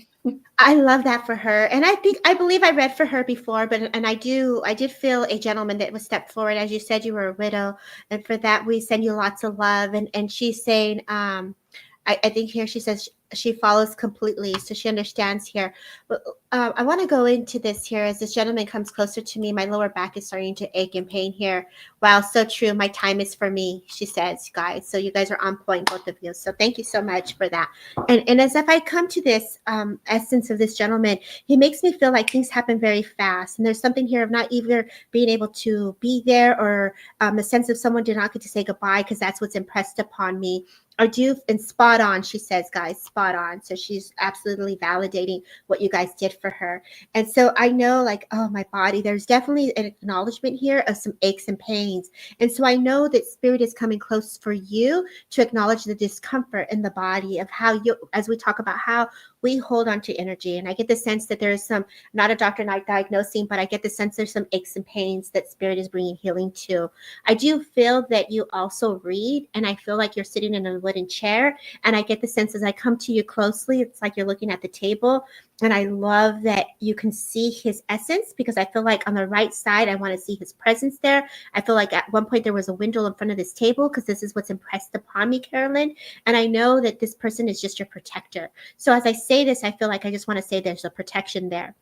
I love that for her. And I believe I read for her before, but and I did feel a gentleman that was stepped forward. As you said, you were a widow. And for that, we send you lots of love. And she's saying, I think here she says she follows completely. So she understands here. But I want to go into this here as this gentleman comes closer to me. My lower back is starting to ache and pain here. Wow, so true. My time is for me, she says, guys. So you guys are on point, both of you. So thank you so much for that. And as if I come to this essence of this gentleman, he makes me feel like things happen very fast. And there's something here of not either being able to be there or a sense of someone did not get to say goodbye because that's what's impressed upon me. Or do and spot on, she says, guys, spot on. So she's absolutely validating what you guys did for her. And so I know, like, oh, my body, there's definitely an acknowledgement here of some aches and pains. And so I know that spirit is coming close for you to acknowledge the discomfort in the body of how you, as we talk about how we hold on to energy. And I get the sense that there is some, not a doctor not diagnosing, but I get the sense there's some aches and pains that spirit is bringing healing to. I do feel that you also read, and I feel like you're sitting in a wooden chair. And I get the sense as I come to you closely, it's like you're looking at the table. And I love that you can see his essence because I feel like on the right side, I want to see his presence there. I feel like at one point there was a window in front of this table because this is what's impressed upon me, Carolyn. And I know that this person is just your protector. So as I say this, I feel like I just want to say there's a protection there.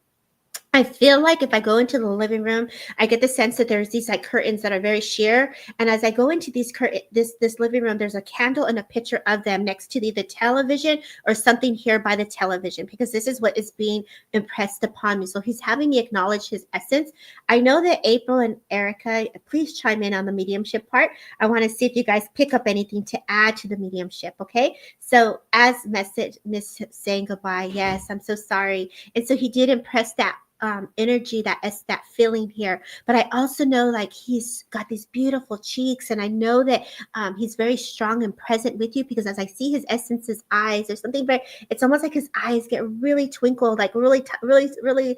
I feel like if I go into the living room, I get the sense that there's these like curtains that are very sheer. And as I go into these this living room, there's a candle and a picture of them next to the television or something here by the television, because this is what is being impressed upon me. So he's having me acknowledge his essence. I know that April and Erica, please chime in on the mediumship part. I want to see if you guys pick up anything to add to the mediumship. Okay. So as message, Miss saying goodbye. Yes, I'm so sorry. And so he did impress that energy, that feeling here. But I also know like he's got these beautiful cheeks, and I know that he's very strong and present with you, because as I see his essence's eyes, there's something very, it's almost like his eyes get really twinkled, like really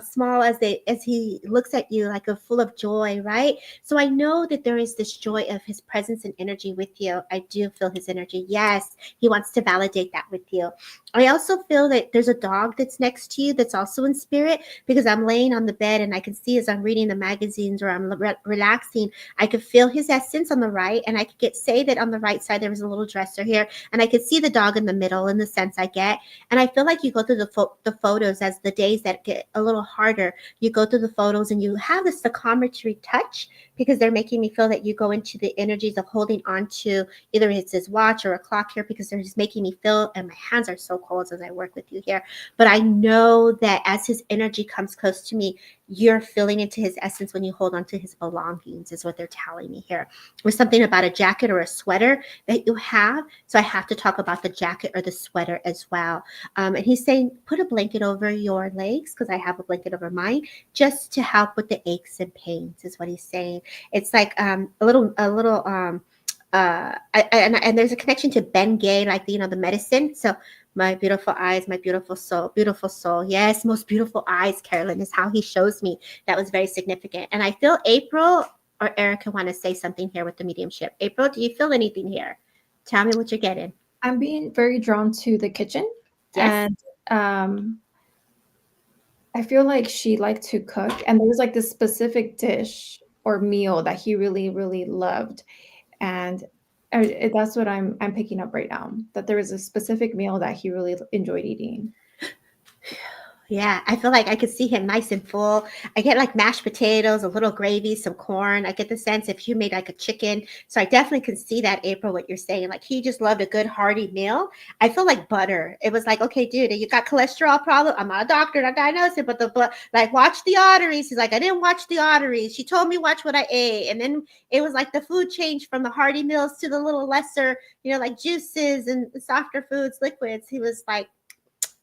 small as he looks at you, like a full of joy, right? So I know that there is this joy of his presence and energy with you. I do feel his energy. Yes, he wants to validate that with you. I also feel that there's a dog that's next to you that's also in spirit, because I'm laying on the bed and I can see as I'm reading the magazines or I'm relaxing, I could feel his essence on the right, and I could say that on the right side there was a little dresser here, and I could see the dog in the middle in the sense I get. And I feel like you go through the photos as the days that get a little harder. You go through the photos and you have this psychometry touch, because they're making me feel that you go into the energies of holding on to either it's his watch or a clock here, because they're just making me feel, and my hands are so cold as I work with you here. But I know that as his energy comes close to me, you're feeling into his essence when you hold on to his belongings, is what they're telling me here. There's something about a jacket or a sweater that you have. So I have to talk about the jacket or the sweater as well. And he's saying, put a blanket over your legs, because I have a blanket over mine, just to help with the aches and pains, is what he's saying. It's like and there's a connection to Ben Gay, like the medicine. So my beautiful eyes, my beautiful soul, beautiful soul. Yes, most beautiful eyes, Carolyn, is how he shows me. That was very significant. And I feel April or Erica want to say something here with the mediumship. April, do you feel anything here? Tell me what you're getting.
I'm being very drawn to the kitchen.
Yes.
And I feel like she liked to cook, and there was like this specific dish or meal that he really, really loved. And that's what I'm picking up right now, that there was a specific meal that he really enjoyed eating.
Yeah, I feel like I could see him nice and full. I get like mashed potatoes, a little gravy, some corn. I get the sense if you made like a chicken. So I definitely can see that, April, what you're saying. Like he just loved a good hearty meal. I feel like butter. It was like, okay, dude, you got cholesterol problem. I'm not a doctor, not diagnosed it, but the blood, like watch the arteries. He's like, I didn't watch the arteries. She told me watch what I ate. And then it was like the food changed from the hearty meals to the little lesser, like juices and softer foods, liquids. He was like,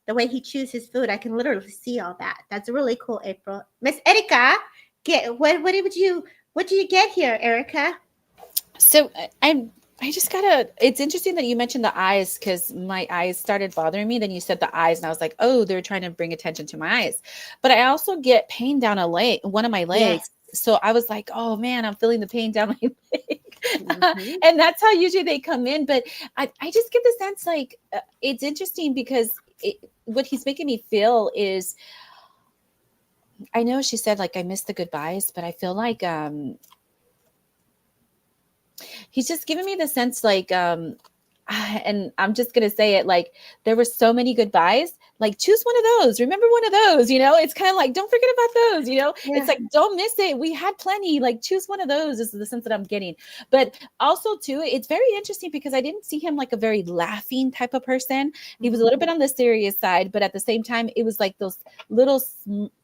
the way he chews his food, I can literally see all that. That's really cool, April. Miss Erica, what did you get here, Erica?
So I just gotta. It's interesting that you mentioned the eyes because my eyes started bothering me. Then you said the eyes, and I was like, oh, they're trying to bring attention to my eyes. But I also get pain down one of my legs.
Yes.
So I was like, oh man, I'm feeling the pain down my leg.
Mhm.
And that's how usually they come in. But I just get the sense like it's interesting because what he's making me feel is, I know she said like I missed the goodbyes, but I feel like he's just giving me the sense like and I'm just gonna say it, like there were so many goodbyes, like choose one of those, remember one of those, it's kind of like don't forget about those, it's like don't miss it, we had plenty, like choose one of those is the sense that I'm getting. But also too, it's very interesting because I didn't see him like a very laughing type of person. He was a little bit on the serious side, but at the same time it was like those little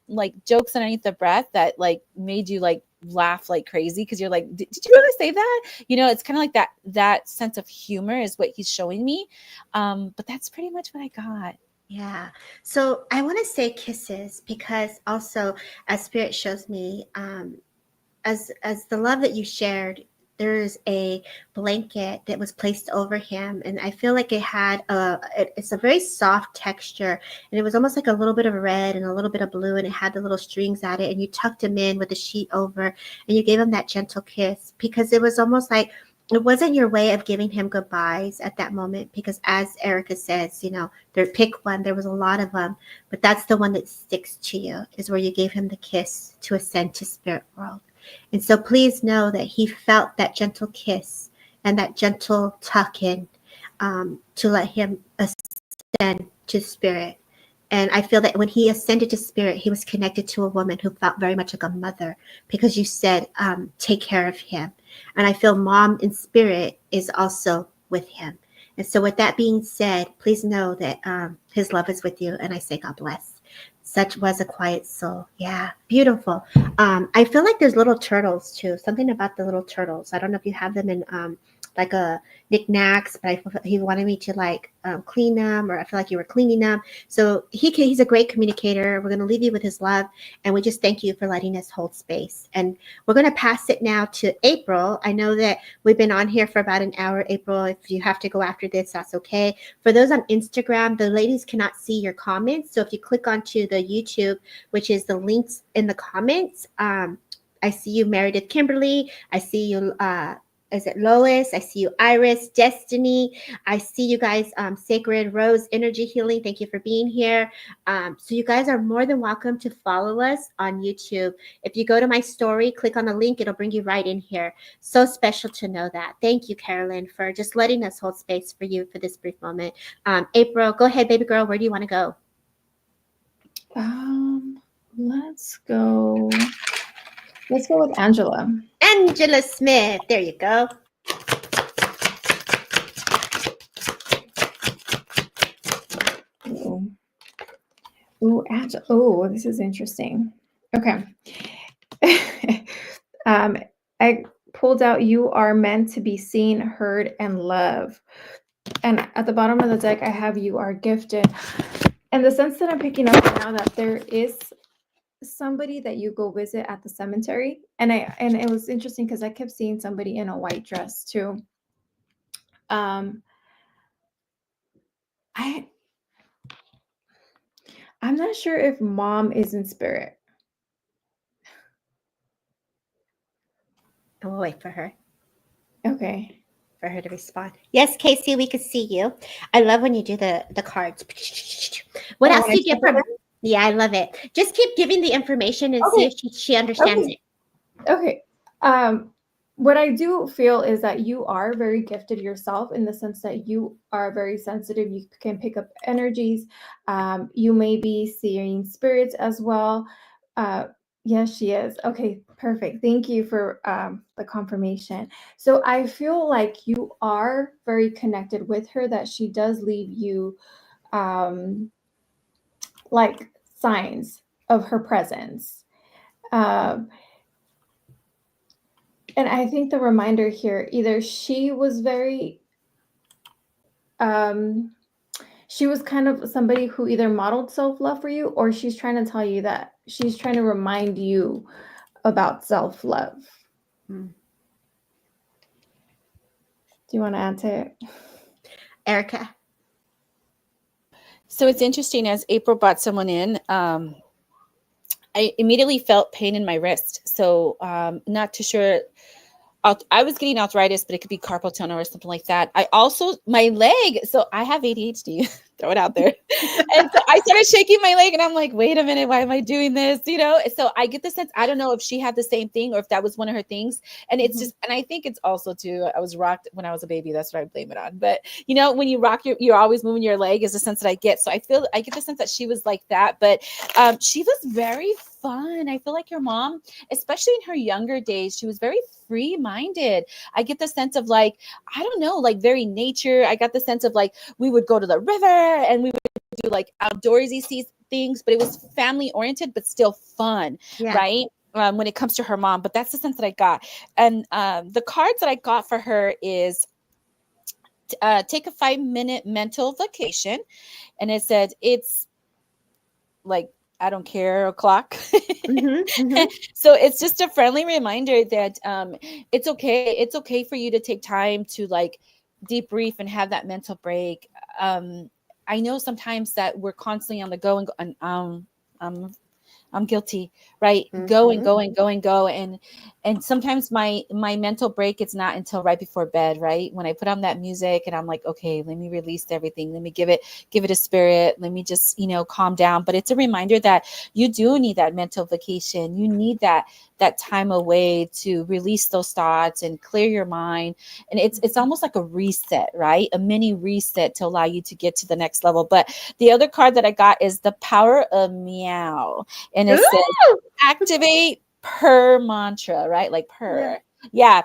like jokes underneath the breath that like made you like laugh like crazy because you're like, did you really say that? It's kind of like that sense of humor is what he's showing me. But that's pretty much what I got.
Yeah. So I want to say kisses because also as spirit shows me, as the love that you shared, there's a blanket that was placed over him, and I feel like it's a very soft texture, and it was almost like a little bit of red and a little bit of blue, and it had the little strings at it, and you tucked him in with a sheet over, and you gave him that gentle kiss because it was almost like it wasn't your way of giving him goodbyes at that moment, because as Erica says, there, pick one, there was a lot of them, but that's the one that sticks to you, is where you gave him the kiss to ascend to spirit world. And so please know that he felt that gentle kiss and that gentle tuck in, to let him ascend to spirit. And I feel that when he ascended to spirit, he was connected to a woman who felt very much like a mother, because you said, take care of him. And I feel mom in spirit is also with him. And so with that being said, please know that his love is with you. And I say, God bless. Such was a quiet soul. Yeah, beautiful. I feel like there's little turtles too. Something about the little turtles. I don't know if you have them in like a knickknacks, but he wanted me to like clean them, or I feel like you were cleaning them. So he's a great communicator. We're going to leave you with his love, and we just thank you for letting us hold space. And we're going to pass it now to April. I know that we've been on here for about an hour. April, if you have to go after this, that's okay. For those on Instagram, the ladies cannot see your comments. So if you click onto the YouTube, which is the links in the comments, I see you, Meredith Kimberly. I see you, is it Lois? I see you, Iris, Destiny. I see you guys, Sacred Rose Energy Healing. Thank you for being here. So you guys are more than welcome to follow us on YouTube. If you go to my story, click on the link, it'll bring you right in here. So special to know that. Thank you, Carolyn, for just letting us hold space for you for this brief moment. April, go ahead, baby girl. Where do you want to go?
Let's go with Angela.
Angela Smith. There you go.
Ooh, Angela. Oh, this is interesting. Okay. I pulled out, you are meant to be seen, heard, and loved. And at the bottom of the deck, I have, you are gifted. And the sense that I'm picking up now, that there is somebody that you go visit at the cemetery. And it was interesting because I kept seeing somebody in a white dress too. I'm not sure if mom is in spirit.
And we'll wait for her.
Okay.
For her to respond. Yes, Casey, we could see you. I love when you do the cards. What else do you get from her? Yeah, I love it. Just keep giving the information and see if she understands it.
Okay. what I do feel is that you are very gifted yourself in the sense that you are very sensitive. You can pick up energies. You may be seeing spirits as well. Uh, yes, she is. Okay, perfect. Thank you for the confirmation. So I feel like you are very connected with her, that she does leave you um, like signs of her presence. Um, and I think the reminder here, either she was very, um, she was kind of somebody who either modeled self-love for you, or she's trying to tell you that she's trying to remind you about self-love.
Mm.
Do you want to add to it?
Erica.
So it's interesting, as April brought someone in, I immediately felt pain in my wrist. So not too sure. I was getting arthritis, but it could be carpal tunnel or something like that. I also, my leg, so I have ADHD, throw it out there. And so I started shaking my leg and I'm like, wait a minute, why am I doing this? You know? So I get the sense, I don't know if she had the same thing or if that was one of her things. And it's just, and I think it's also too, I was rocked when I was a baby. That's what I blame it on. But you know, when you rock, you're always moving your leg is the sense that I get. So I get the sense that she was like that, but she was very fun. I feel like your mom, especially in her younger days, she was very free-minded. I get the sense of like, I don't know, like very nature. I got the sense of like, we would go to the river and we would do like outdoorsy things, but it was family oriented, but still fun, right? When it comes to her mom, but that's the sense that I got. And the cards that I got for her is take a 5-minute mental vacation. And it said, it's like, I don't care o'clock. So it's just a friendly reminder that it's okay. It's okay for you to take time to like debrief and have that mental break. I know sometimes that we're constantly on the go and I'm guilty, right? Go and go and go and go. And sometimes my mental break, it's not until right before bed, right? When I put on that music and I'm like, okay, let me release everything. Let me give it a spirit. Let me just, calm down. But it's a reminder that you do need that mental vacation. You need that time away to release those thoughts and clear your mind. And it's almost like a reset, right? A mini reset to allow you to get to the next level. But the other card that I got is the power of meow. And it says activate per mantra, right? Like per. Yeah.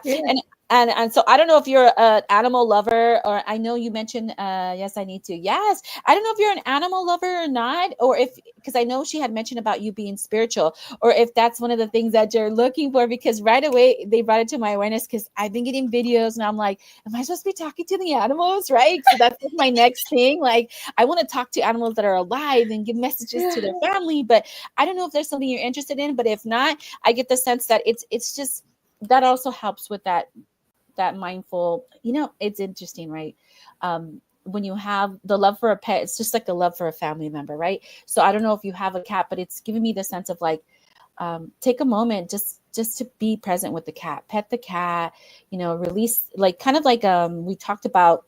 And so I don't know if you're an animal lover, or I know you mentioned, yes, I need to. Yes. I don't know if you're an animal lover or not, or because I know she had mentioned about you being spiritual, or if that's one of the things that you're looking for, because right away they brought it to my awareness because I've been getting videos and I'm like, am I supposed to be talking to the animals? Right. So that's like my next thing. Like I want to talk to animals that are alive and give messages to their family, but I don't know if there's something you're interested in, but if not, I get the sense that it's just, that also helps with that mindful, it's interesting, right? When you have the love for a pet, it's just like the love for a family member, right? So I don't know if you have a cat, but it's giving me the sense of like, take a moment just to be present with the cat, pet the cat, release, like kind of like we talked about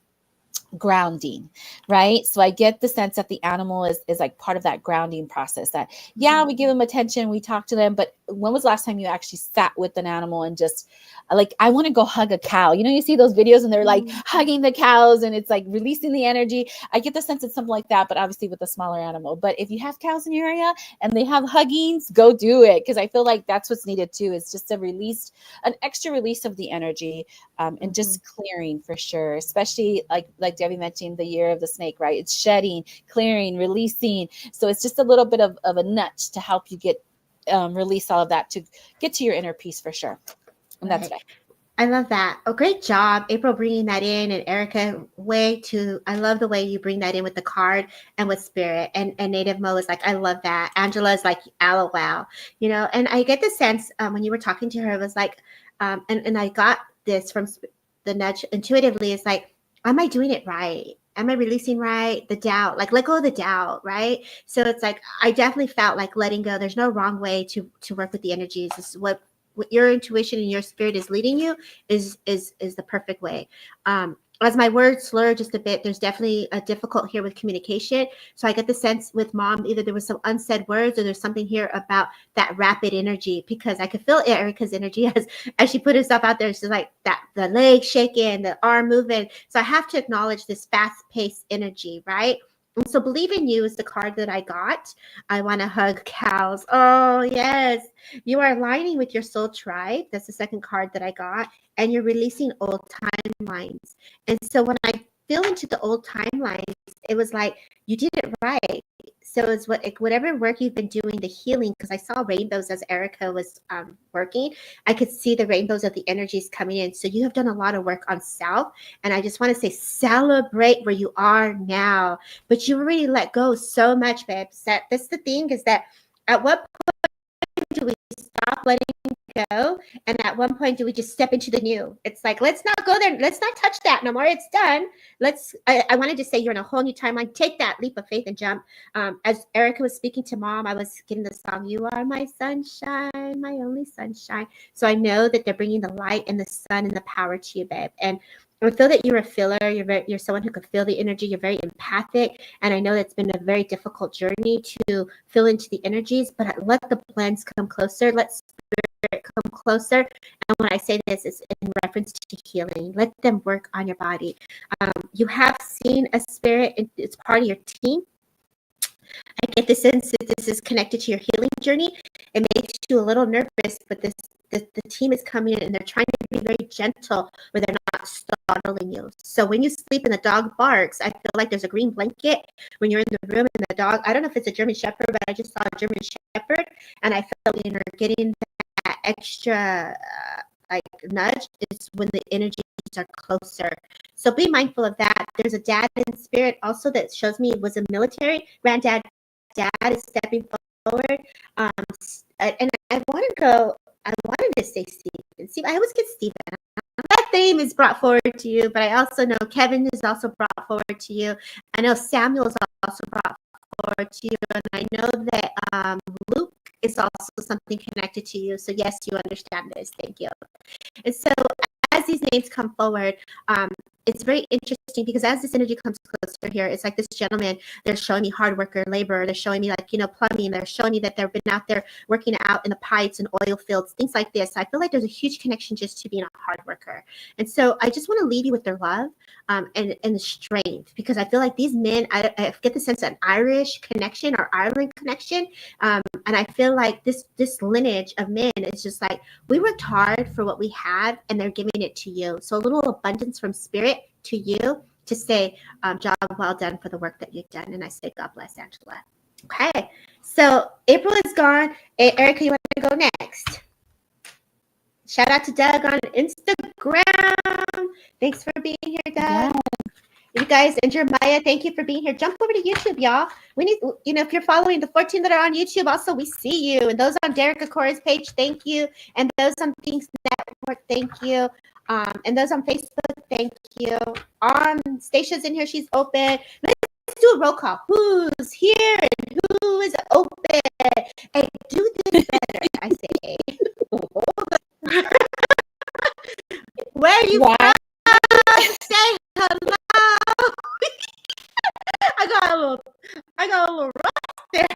grounding, right? So I get the sense that the animal is like part of that grounding process, that we give them attention, we talk to them, but when was the last time you actually sat with an animal and just like, I want to go hug a cow, you see those videos and they're like hugging the cows and it's like releasing the energy. I get the sense it's something like that, but obviously with a smaller animal. But if you have cows in your area and they have huggings, go do it, because I feel like that's what's needed too. It's just an extra release of the energy, and just clearing for sure, especially like Debbie mentioned, the year of the snake, right? It's shedding, clearing, releasing. So it's just a little bit of a nudge to help you get release all of that to get to your inner peace for sure. And that's right.
I love that. Oh, great job, April, bringing that in, and Erica, I love the way you bring that in with the card and with spirit. And Native Mo is like, I love that. Angela's like, wow, and I get the sense when you were talking to her, it was like, and I got this from the nudge intuitively. It's like, am I doing it right? Am I releasing right? The doubt, like let go of the doubt, right? So it's like, I definitely felt like letting go. There's no wrong way to work with the energies. This is what your intuition and your spirit is leading you is the perfect way. as my words slur just a bit, there's definitely a difficult here with communication. So I get the sense with mom, either there was some unsaid words or there's something here about that rapid energy, because I could feel Erica's energy as she put herself out there. She's like that, the leg shaking, the arm moving. So I have to acknowledge this fast paced energy, right? And so believe in you is the card that I got. I want to hug cows. Oh, yes. You are aligning with your soul tribe. That's the second card that I got. And you're releasing old timelines. And so when I feel into the old timelines, it was like, you did it right. So it's whatever work you've been doing, the healing, because I saw rainbows as Erica was working. I could see the rainbows of the energies coming in. So you have done a lot of work on self. And I just want to say, celebrate where you are now. But you already let go so much, babe. That's the thing, is that at what point do we stop letting go, and at one point do we just step into the new? It's like, let's not go there, let's not touch that no more, it's done. I wanted to say, you're in a whole new timeline. Take that leap of faith and jump. As Erica was speaking to mom, I was getting the song, you are my sunshine, my only sunshine. So I know that they're bringing the light and the sun and the power to you, babe. And I feel that you're a feeler. You're someone who could feel the energy. You're very empathic. And I know that's been a very difficult journey to feel into the energies, but let the blends come closer. Let spirit come closer. And when I say this, it's in reference to healing. Let them work on your body. You have seen a spirit. It's part of your team. I get the sense that this is connected to your healing journey. It makes you a little nervous, but the team is coming in and they're trying to be very gentle where they're not startling you. So when you sleep and the dog barks, I feel like there's a green blanket when you're in the room and the dog, I don't know if it's a German Shepherd, but I just saw a German Shepherd, and I felt you're getting that extra like nudge is when the energies are closer. So be mindful of that. There's a dad in spirit also that shows me was a military granddad. Dad is stepping forward. And I wanted to say Stephen. Steve, I always get Stephen. That name is brought forward to you, but I also know Kevin is also brought forward to you. I know Samuel is also brought forward to you, and I know that Luke is also something connected to you. So yes, you understand this. Thank you. And so as these names come forward, it's very interesting because as this energy comes closer here, it's like this gentleman, they're showing me hard worker, laborer, they're showing me like, plumbing, they're showing me that they've been out there working out in the pipes and oil fields, things like this. I feel like there's a huge connection just to being a hard worker. And so I just want to leave you with their love and the strength, because I feel like these men, I get the sense of an Irish connection or Ireland connection. And I feel like this lineage of men is just like, we worked hard for what we have and they're giving it to you. So a little abundance from spirit to you to say, job well done for the work that you've done. And I say, God bless Angela. Okay. So April is gone. Hey, Erica, you want to go next? Shout out to Doug on Instagram. Thanks for being here, Doug. Yeah. You guys, and Jeremiah, thank you for being here. Jump over to YouTube, y'all. We need, if you're following the 14 that are on YouTube, also we see you. And those on Derek Akora's page, thank you. And those on Things Network, thank you. And those on Facebook, thank you. Stacia's in here, she's open. Let's do a roll call. Who's here and who is open? Hey, do this better, I say. Where are you from? Say hello. I got a little rough there.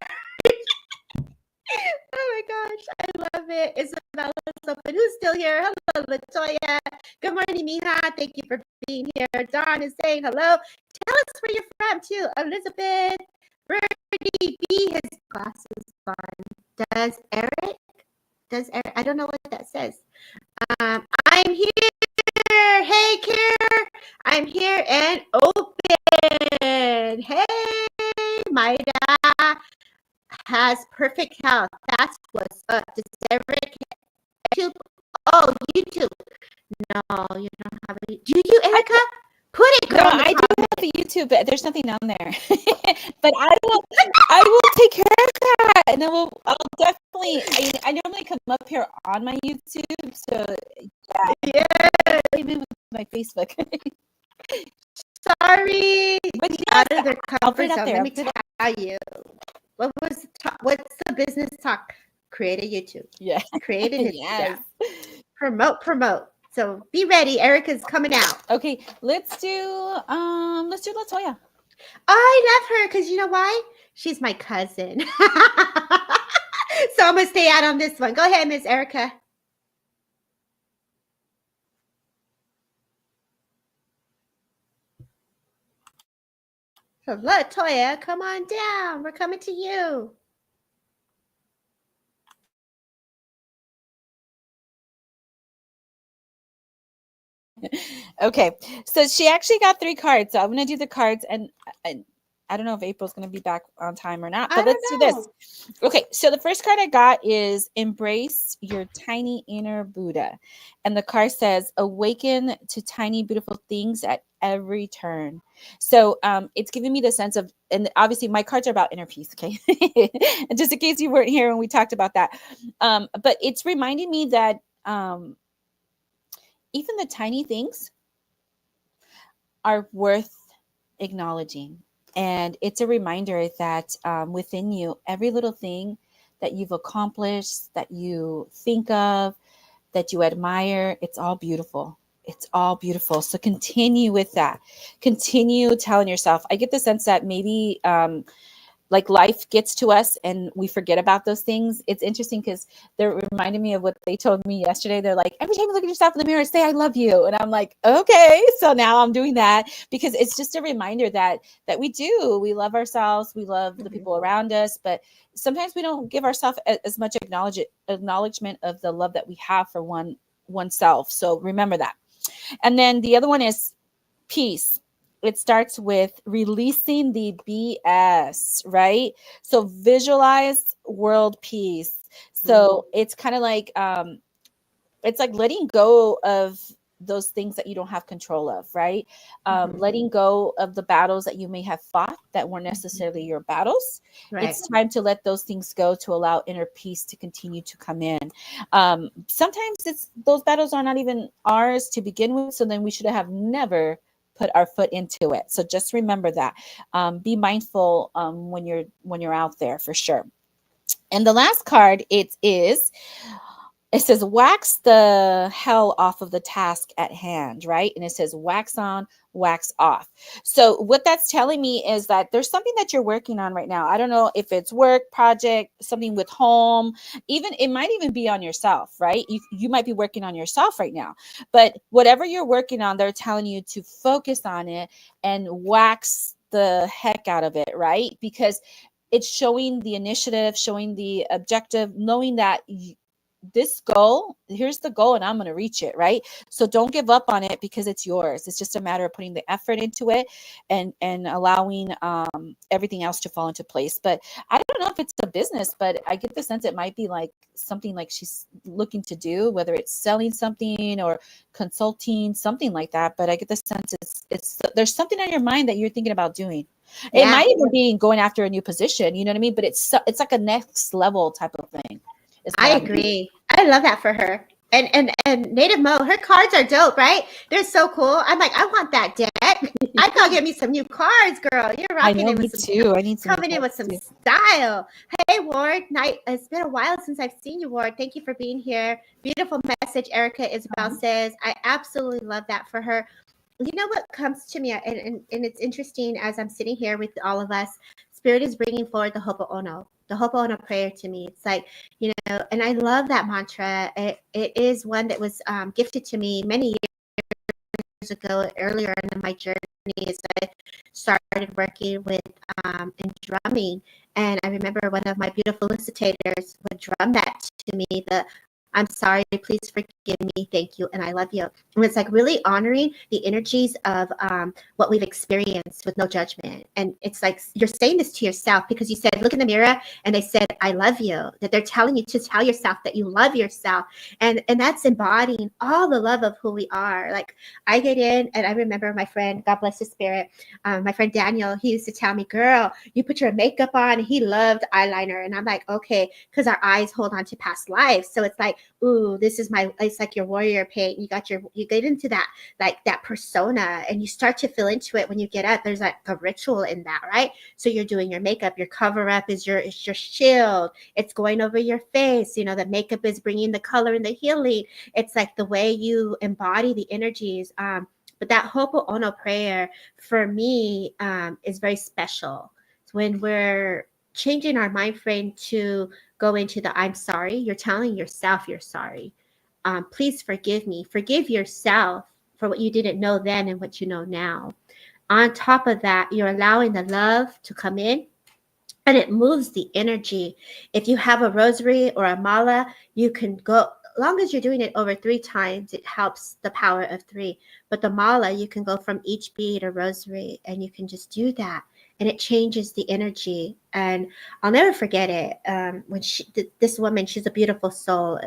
Oh my gosh, I love it. Isabella's open. Who's still here? Hello, Latoya. Good morning, Mija. Thank you for being here. Dawn is saying hello. Tell us where you're from, too. Elizabeth. Birdie B. His glasses on. Does Eric? I don't know what that says. I'm here. Hey, Care. I'm here and open. Hey, Maida has perfect health. That's what's up. Does Eric YouTube? Oh, YouTube. No, you don't have a. Do you, Erica? Put it.
Girl, I do have a YouTube, but there's nothing on there. But I will take care of that, and I'll definitely. I normally come up here on my YouTube, so yeah. Maybe with my Facebook.
Sorry.
But
Out of their
I'll put
comfort
it out
zone.
there.
Let me tell you. What's the business talk? Create a YouTube.
Yeah.
Create a
Yes.
Promote. So be ready. Erica's coming out.
Okay, let's do Latoya.
I love her because you know why? She's my cousin. So I'm gonna stay out on this one. Go ahead, Miss Erica. So Latoya, come on down. We're coming to you.
Okay, so she actually got 3 cards. So I'm gonna do the cards, and I don't know if April's gonna be back on time or not, but let's do this. Okay, so the first card I got is Embrace Your Tiny Inner Buddha, and the card says Awaken to Tiny Beautiful Things at Every Turn. So it's giving me the sense of, and obviously my cards are about inner peace, okay? And just in case you weren't here when we talked about that, but it's reminding me that even the tiny things are worth acknowledging. And it's a reminder that within you, every little thing that you've accomplished, that you think of, that you admire, it's all beautiful. It's all beautiful. So continue with that. Continue telling yourself. I get the sense that maybe like life gets to us and we forget about those things. It's interesting because they're reminding me of what they told me yesterday. They're like, every time you look at yourself in the mirror, say, I love you. And I'm like, okay. So now I'm doing that because it's just a reminder that we love ourselves. We love the people around us, but sometimes we don't give ourselves as much acknowledgement of the love that we have for oneself. So remember that. And then the other one is peace. It starts with releasing the BS, right? So visualize world peace. So it's kind of like, it's like letting go of those things that you don't have control of, right? Letting go of the battles that you may have fought that weren't necessarily your battles. Right. It's time to let those things go to allow inner peace to continue to come in. Sometimes those battles are not even ours to begin with. So then we should have never put our foot into it. So just remember that. Be mindful when you're out there for sure. And the last card, it says wax the hell off of the task at hand, right? And it says wax on, wax off. So what that's telling me is that there's something that you're working on right now. I don't know if it's work, project, something with home, even it might even be on yourself, right? You might be working on yourself right now, but whatever you're working on, they're telling you to focus on it and wax the heck out of it, right? Because it's showing the initiative, showing the objective, knowing that this goal, here's the goal and I'm going to reach it, right? So don't give up on it because it's yours. It's just a matter of putting the effort into it and allowing everything else to fall into place. But I don't know if it's a business, but I get the sense it might be like something like she's looking to do, whether it's selling something or consulting, something like that. But I get the sense it's there's something on your mind that you're thinking about doing. Yeah. It might even be going after a new position, you know what I mean? But it's like a next level type of thing.
I agree. I love that for her. And Native Mo, her cards are dope, right? They're so cool. I'm like, I want that deck. I gotta get me some new cards, girl. You're rocking it with some too. I need some coming in with some style. Hey, Ward. It's been a while since I've seen you, Ward. Thank you for being here. Beautiful message, Erica Isabel says. I absolutely love that for her. You know what comes to me, and it's interesting as I'm sitting here with all of us, Spirit is bringing forward the Ho'oponopono. The Ho'oponopono prayer to me. It's like, you know, and I love that mantra. It is one that was gifted to me many years ago, earlier in my journey as I started working with in drumming. And I remember one of my beautiful felicitators would drum that to me, I'm sorry, please forgive me, thank you, and I love you. And it's like really honoring the energies of what we've experienced with no judgment. And it's like you're saying this to yourself because you said, look in the mirror, and they said, I love you. That they're telling you to tell yourself that you love yourself. And that's embodying all the love of who we are. Like I get in, and I remember my friend, God bless his spirit, my friend Daniel, he used to tell me, girl, you put your makeup on. He loved eyeliner. And I'm like, okay, because our eyes hold on to past lives. So it's like, ooh, this is my, it's like your warrior paint. You get into that, like that persona, and you start to feel into it when you get up. There's like a ritual in that, right? So you're doing your makeup, your cover up is your shield. It's going over your face. You know, the makeup is bringing the color and the healing. It's like the way you embody the energies. But that Ho'oponopono prayer for me is very special. It's when we're changing our mind frame to go into the I'm sorry. You're telling yourself you're sorry. Please forgive me. Forgive yourself for what you didn't know then and what you know now. On top of that, you're allowing the love to come in, and it moves the energy. If you have a rosary or a mala, you can go, long as you're doing it over 3 times, it helps the power of 3. But the mala, you can go from each bead or rosary, and you can just do that, and it changes the energy. And I'll never forget it. When this woman, she's a beautiful soul,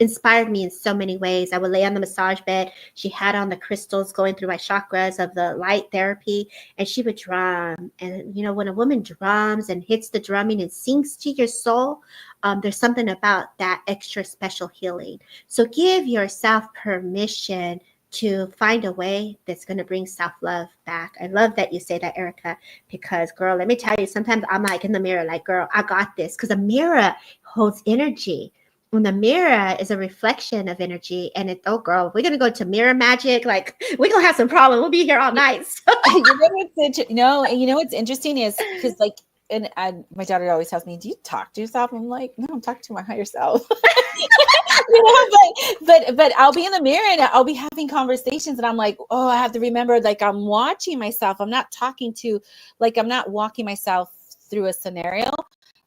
inspired me in so many ways. I would lay on the massage bed. She had on the crystals going through my chakras of the light therapy, and she would drum. And, you know, when a woman drums and hits the drumming and sings to your soul, there's something about that extra special healing. So give yourself permission to find a way that's going to bring self-love back. I love that you say that, Erica, because, girl, let me tell you, sometimes I'm like in the mirror, like, girl, I got this, because a mirror holds energy. When the mirror is a reflection of energy, and it, oh girl, we're gonna go to mirror magic. Like, we're gonna have some problem. We'll be here all night. So.
You know what's interesting is because, like, and my daughter always tells me, "Do you talk to yourself?" I'm like, "No, I'm talking to my higher self." But I'll be in the mirror and I'll be having conversations, and I'm like, oh, I have to remember, like, I'm watching myself. I'm not talking to, like, I'm not walking myself through a scenario.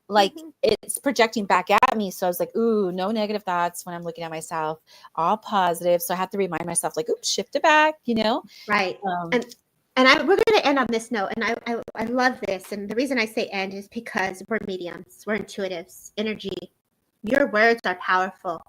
Like, it's projecting back at me. So I was like, ooh, no negative thoughts when I'm looking at myself, all positive. So I have to remind myself, like, oops, shift it back, you know?
Right. And we're going to end on this note. And I love this. And the reason I say end is because we're mediums, we're intuitives, energy. Your words are powerful.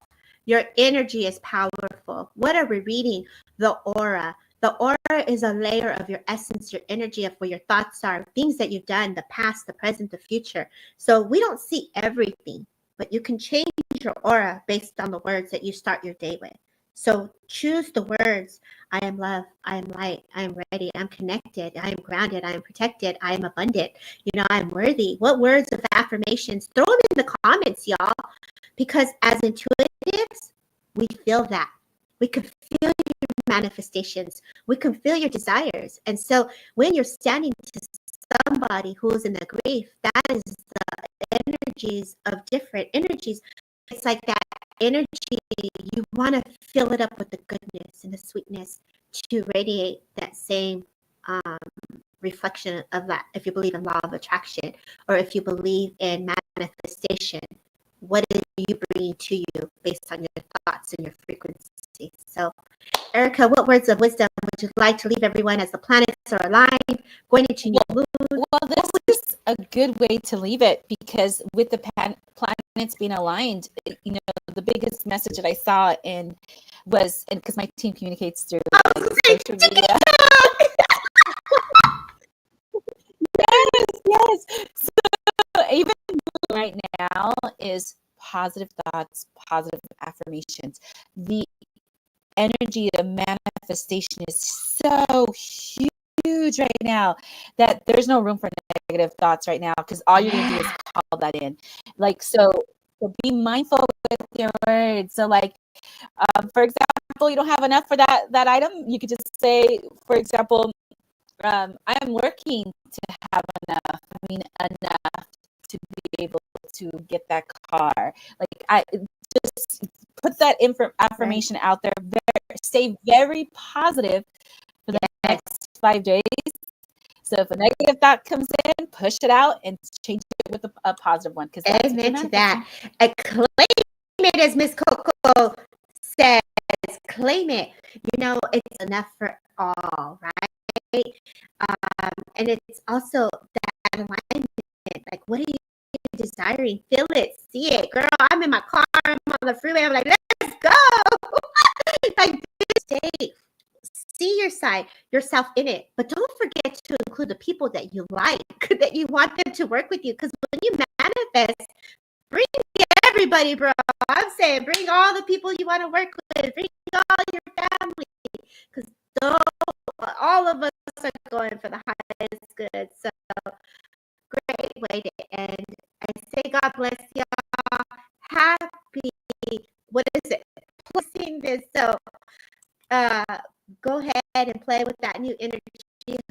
Your energy is powerful. What are we reading? The aura. The aura is a layer of your essence, your energy, of where your thoughts are, things that you've done, the past, the present, the future. So we don't see everything, but you can change your aura based on the words that you start your day with. So choose the words. I am love. I am light. I am ready. I'm connected. I am grounded. I am protected. I am abundant. You know, I am worthy. What words of affirmations? Throw them in the comments, y'all. Because as intuitives, we feel that. We can feel your manifestations. We can feel your desires. And so when you're standing to somebody who's in the grief, that is the energies of different energies. It's like that energy, you want to fill it up with the goodness and the sweetness to radiate that same reflection of that. If you believe in law of attraction, or if you believe in manifestation, what are you bringing to you based on your thoughts and your frequency? So, Erica, what words of wisdom would you like to leave everyone as the planets are aligned, going into new moon?
Well, this is a good way to leave it, because with the planets being aligned, you know, the biggest message that I saw was because my team communicates through social media. Yes. So even right now is positive thoughts, positive affirmations. The energy of manifestation is so huge right now that there's no room for negative thoughts right now, because all you're gonna do is call that in. Like, so be mindful with your words. So, like, for example, you don't have enough for that item, you could just say, for example, I am working to have enough. I mean, enough to be able to get that car. Like, I just put that affirmation out there. Stay very positive for the next 5 days. So if a negative thought comes in, push it out and change it with a positive one.
Amen to that. Claim it, as Miss Coco says. Claim it. You know, it's enough for all, right? And it's also that alignment. Like, what are you desiring? Feel it, see it. Girl, I'm in my car, I'm on the freeway, I'm like, let's go. Like, this day, see yourself in it. But don't forget to include the people that you like, that you want them to work with you. Because when you manifest, bring everybody, bro. I'm saying bring all the people you want to work with. Bring all your family. Because all of us are going for the highest good. So great way to end. I say God bless y'all. Happy, what is it? Placing this. So go ahead and play with that new energy.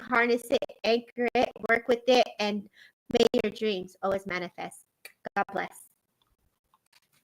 Harness it, anchor it, work with it, and may your dreams always manifest. God bless.